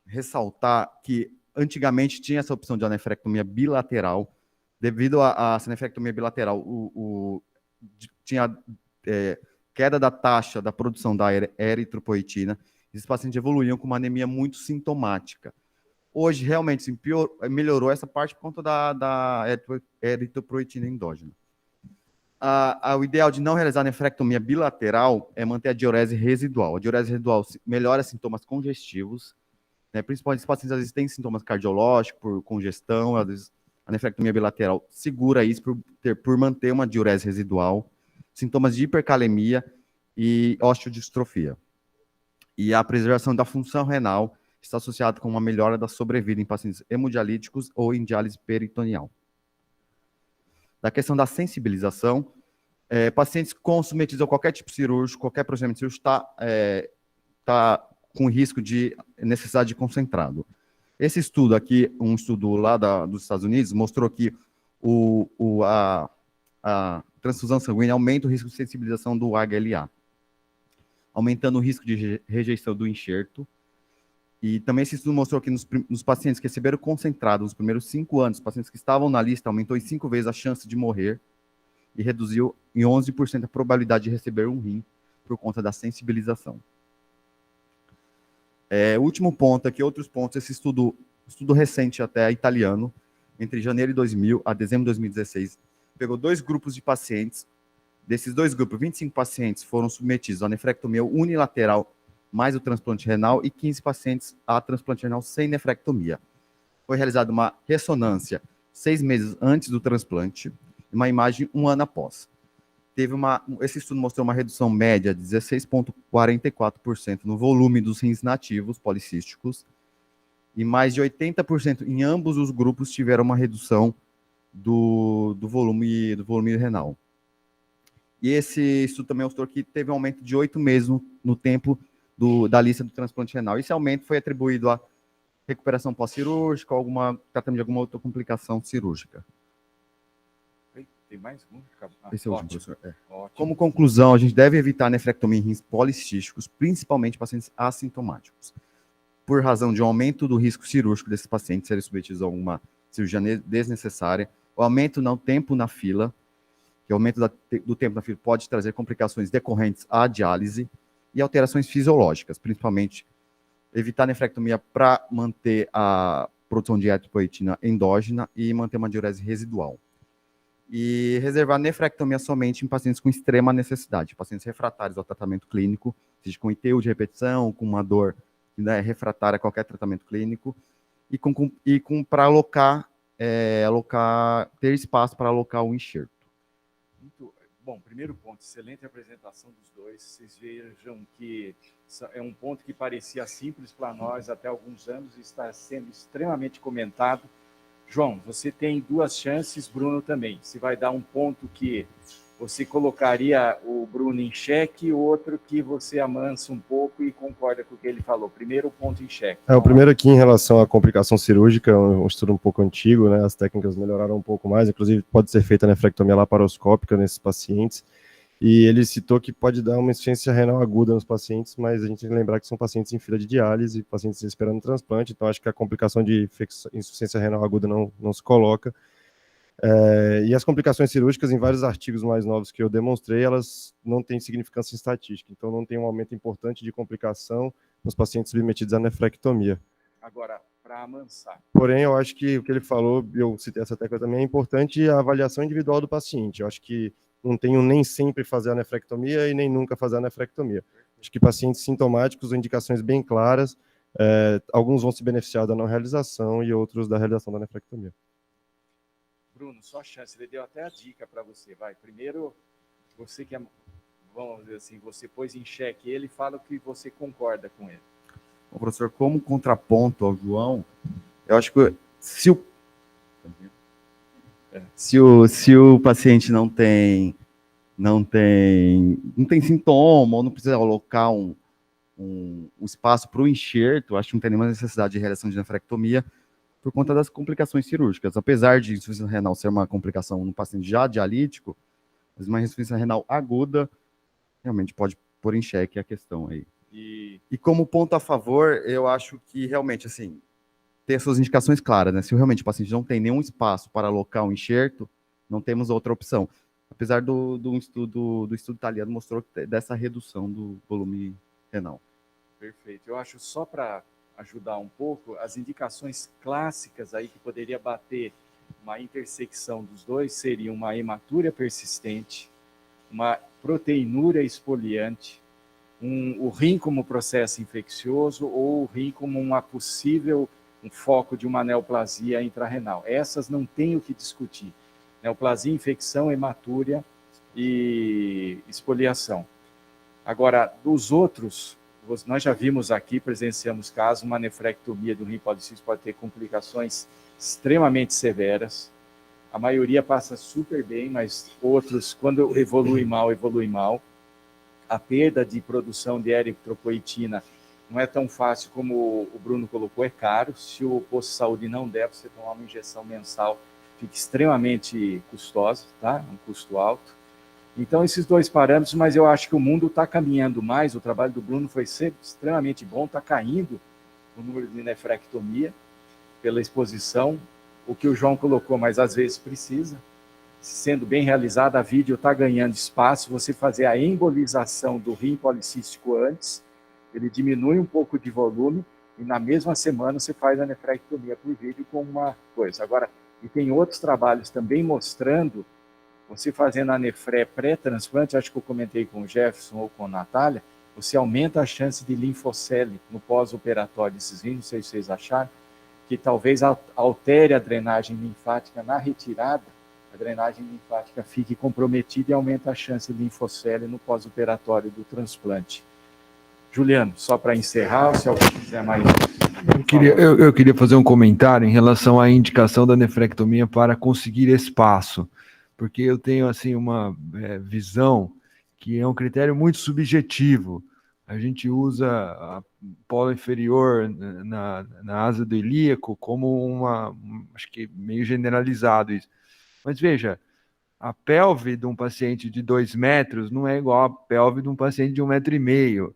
E: ressaltar que antigamente tinha essa opção de nefrectomia bilateral. Devido a essa nefrectomia bilateral, tinha queda da taxa da produção da eritropoetina. Esses pacientes evoluíam com uma anemia muito sintomática. Hoje, realmente, sim, melhorou essa parte por conta da eritropoetina endógena. O ideal de não realizar nefrectomia bilateral é manter a diurese residual. A diurese residual melhora sintomas congestivos, né? Principalmente os pacientes às vezes têm sintomas cardiológicos, por congestão, às vezes a nefrectomia bilateral segura isso por manter uma diurese residual, sintomas de hipercalemia e osteodistrofia. E a preservação da função renal está associada com uma melhora da sobrevida em pacientes hemodialíticos ou em diálise peritoneal. Da questão da sensibilização, pacientes submetidos a qualquer tipo cirúrgico, qualquer procedimento cirúrgico está com risco de necessidade de concentrado. Esse estudo aqui, um estudo lá dos Estados Unidos, mostrou que a transfusão sanguínea aumenta o risco de sensibilização do HLA, aumentando o risco de rejeição do enxerto. E também esse estudo mostrou que nos pacientes que receberam concentrado nos primeiros 5 anos, os pacientes que estavam na lista, aumentou em 5 vezes a chance de morrer e reduziu em 11% a probabilidade de receber um rim por conta da sensibilização. Último ponto aqui, outros pontos, esse estudo recente até italiano, entre janeiro de 2000 a dezembro de 2016, pegou 2 grupos de pacientes. Desses 2 grupos, 25 pacientes foram submetidos à nefrectomia unilateral mais o transplante renal e 15 pacientes a transplante renal sem nefrectomia. Foi realizada uma ressonância 6 meses antes do transplante e uma imagem 1 ano após. Esse estudo mostrou uma redução média de 16,44% no volume dos rins nativos policísticos e mais de 80% em ambos os grupos tiveram uma redução do volume renal. E esse estudo também mostrou que teve um aumento de 8 meses no tempo da lista do transplante renal. Esse aumento foi atribuído à recuperação pós-cirúrgica, tratamento de alguma outra complicação cirúrgica.
B: Tem mais um?
E: Esse é o último, professor. Como conclusão, a gente deve evitar nefrectomia em rins policísticos, principalmente pacientes assintomáticos, por razão de um aumento do risco cirúrgico desses pacientes serem submetidos a alguma cirurgia desnecessária, o aumento no tempo na fila, que o aumento do tempo na fila pode trazer complicações decorrentes à diálise e alterações fisiológicas, principalmente evitar nefrectomia para manter a produção de eritropoetina endógena e manter uma diurese residual. E reservar nefrectomia somente em pacientes com extrema necessidade, pacientes refratários ao tratamento clínico, seja com ITU de repetição, com uma dor refratária a qualquer tratamento clínico, e para ter espaço para alocar o enxerto.
B: Bom, primeiro ponto, excelente apresentação dos dois. Vocês vejam que é um ponto que parecia simples para nós até alguns anos e está sendo extremamente comentado. João, você tem 2 chances, Bruno também. Você vai dar um ponto que você colocaria o Bruno em xeque, outro que você amansa um pouco e concorda com o que ele falou. Primeiro, o ponto em xeque.
C: O primeiro aqui em relação à complicação cirúrgica, é um estudo um pouco antigo, né? As técnicas melhoraram um pouco mais, inclusive pode ser feita a nefrectomia laparoscópica nesses pacientes, e ele citou que pode dar uma insuficiência renal aguda nos pacientes, mas a gente tem que lembrar que são pacientes em fila de diálise, pacientes esperando transplante, então acho que a complicação de insuficiência renal aguda não se coloca. E as complicações cirúrgicas, em vários artigos mais novos que eu demonstrei, elas não têm significância estatística, então não tem um aumento importante de complicação nos pacientes submetidos à nefrectomia.
B: Agora, para amansar.
C: Porém, eu acho que o que ele falou, eu citei essa tecla também, é importante a avaliação individual do paciente. Eu acho que não tenho nem sempre fazer a nefrectomia e nem nunca fazer a nefrectomia. Acho que pacientes sintomáticos, indicações bem claras, alguns vão se beneficiar da não realização e outros da realização da nefrectomia.
B: Bruno, só chance, ele deu até a dica para você, vai. Primeiro, você que vamos dizer assim, você pôs em xeque ele, fala que você concorda com ele.
E: Bom, professor, como contraponto ao João, eu acho que se o paciente não tem sintoma ou não precisa alocar um espaço para o enxerto, acho que não tem nenhuma necessidade de realização de nefrectomia por conta das complicações cirúrgicas. Apesar de insuficiência renal ser uma complicação no paciente já dialítico, mas uma insuficiência renal aguda realmente pode pôr em xeque a questão aí. E como ponto a favor, eu acho que realmente, assim, ter suas indicações claras, né? Se realmente o paciente não tem nenhum espaço para alocar um enxerto, não temos outra opção. Apesar do estudo italiano mostrou dessa redução do volume renal.
B: Perfeito. Eu acho, só para ajudar um pouco, as indicações clássicas aí que poderia bater uma intersecção dos dois seriam uma hematúria persistente, uma proteinúria exfoliante, o rim como processo infeccioso ou o rim como um foco de uma neoplasia intrarrenal. Essas não tem o que discutir. Neoplasia, infecção, hematúria e exfoliação. Agora, dos outros, nós já vimos aqui, presenciamos casos, uma nefrectomia do rim policístico pode ter complicações extremamente severas. A maioria passa super bem, mas outros, quando evolui mal, evolui mal. A perda de produção de eritropoetina não é tão fácil como o Bruno colocou, é caro. Se o posto de saúde não der, você tomar uma injeção mensal, fica extremamente custosa, tá? Um custo alto. Então, esses dois parâmetros, mas eu acho que o mundo está caminhando mais, o trabalho do Bruno foi sempre extremamente bom, está caindo o número de nefrectomia pela exposição, o que o João colocou, mas às vezes precisa, sendo bem realizada, a vídeo está ganhando espaço, você fazer a embolização do rim policístico antes, ele diminui um pouco de volume, e na mesma semana você faz a nefrectomia por vídeo com uma coisa. Agora, e tem outros trabalhos também mostrando, você fazendo a nefré pré-transplante, acho que eu comentei com o Jefferson ou com a Natália, você aumenta a chance de linfocele no pós-operatório desses rins, não sei se vocês acharam, que talvez altere a drenagem linfática na retirada, a drenagem linfática fique comprometida e aumenta a chance de linfocele no pós-operatório do transplante. Juliano, só para encerrar, se alguém quiser mais...
D: Eu queria fazer um comentário em relação à indicação da nefrectomia para conseguir espaço, porque eu tenho assim uma visão que é um critério muito subjetivo. A gente usa a polo inferior na asa do ilíaco como acho que meio generalizado isso. Mas veja, a pelve de um paciente de 2 metros não é igual à pelve de um paciente de 1,5 metro.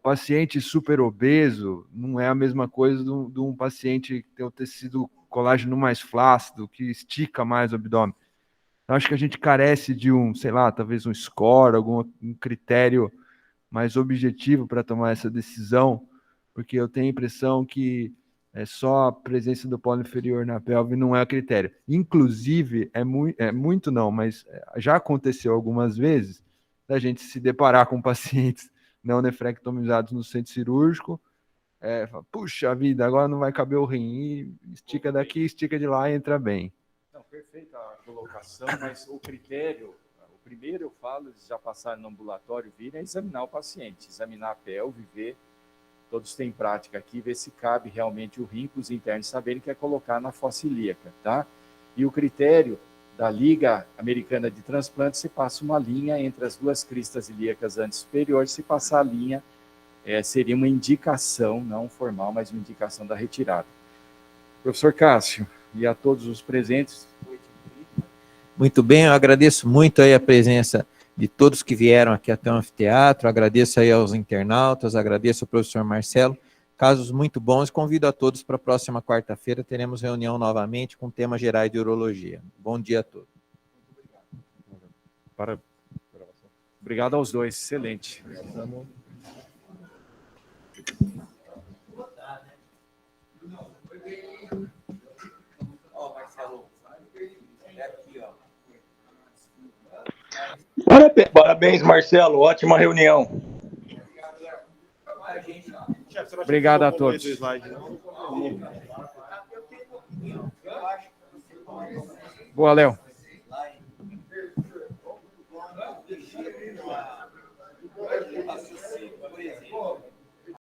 D: Paciente super obeso não é a mesma coisa de um paciente que tem o tecido colágeno mais flácido, que estica mais o abdômen. Então, acho que a gente carece de sei lá, talvez um score, um critério mais objetivo para tomar essa decisão, porque eu tenho a impressão que só a presença do polo inferior na pelve não é o critério. Inclusive, muito não, mas já aconteceu algumas vezes da gente se deparar com pacientes não nefrectomizados no centro cirúrgico, puxa vida, agora não vai caber o rim, e estica daqui, estica de lá e entra bem.
B: Não, perfeita a colocação, mas o critério, o primeiro eu falo, eles já passaram no ambulatório, virem, é examinar o paciente, examinar a pelve, ver, todos têm prática aqui, ver se cabe realmente o rim para os internos saberem que é colocar na fossa ilíaca, tá? E o critério da Liga Americana de Transplante, você passa uma linha entre as duas cristas ilíacas antes superiores, se passar a linha, seria uma indicação, não formal, mas uma indicação da retirada. Professor Cássio, e a todos os presentes.
A: Muito bem, eu agradeço muito aí a presença de todos que vieram aqui até o anfiteatro, agradeço aí aos internautas, agradeço ao professor Marcelo, casos muito bons, convido a todos para a próxima quarta-feira, teremos reunião novamente com temas gerais de urologia. Bom dia a todos.
B: Obrigado aos dois, excelente.
O: Parabéns, Marcelo. Ótima reunião.
B: Obrigado a todos. Boa, Léo.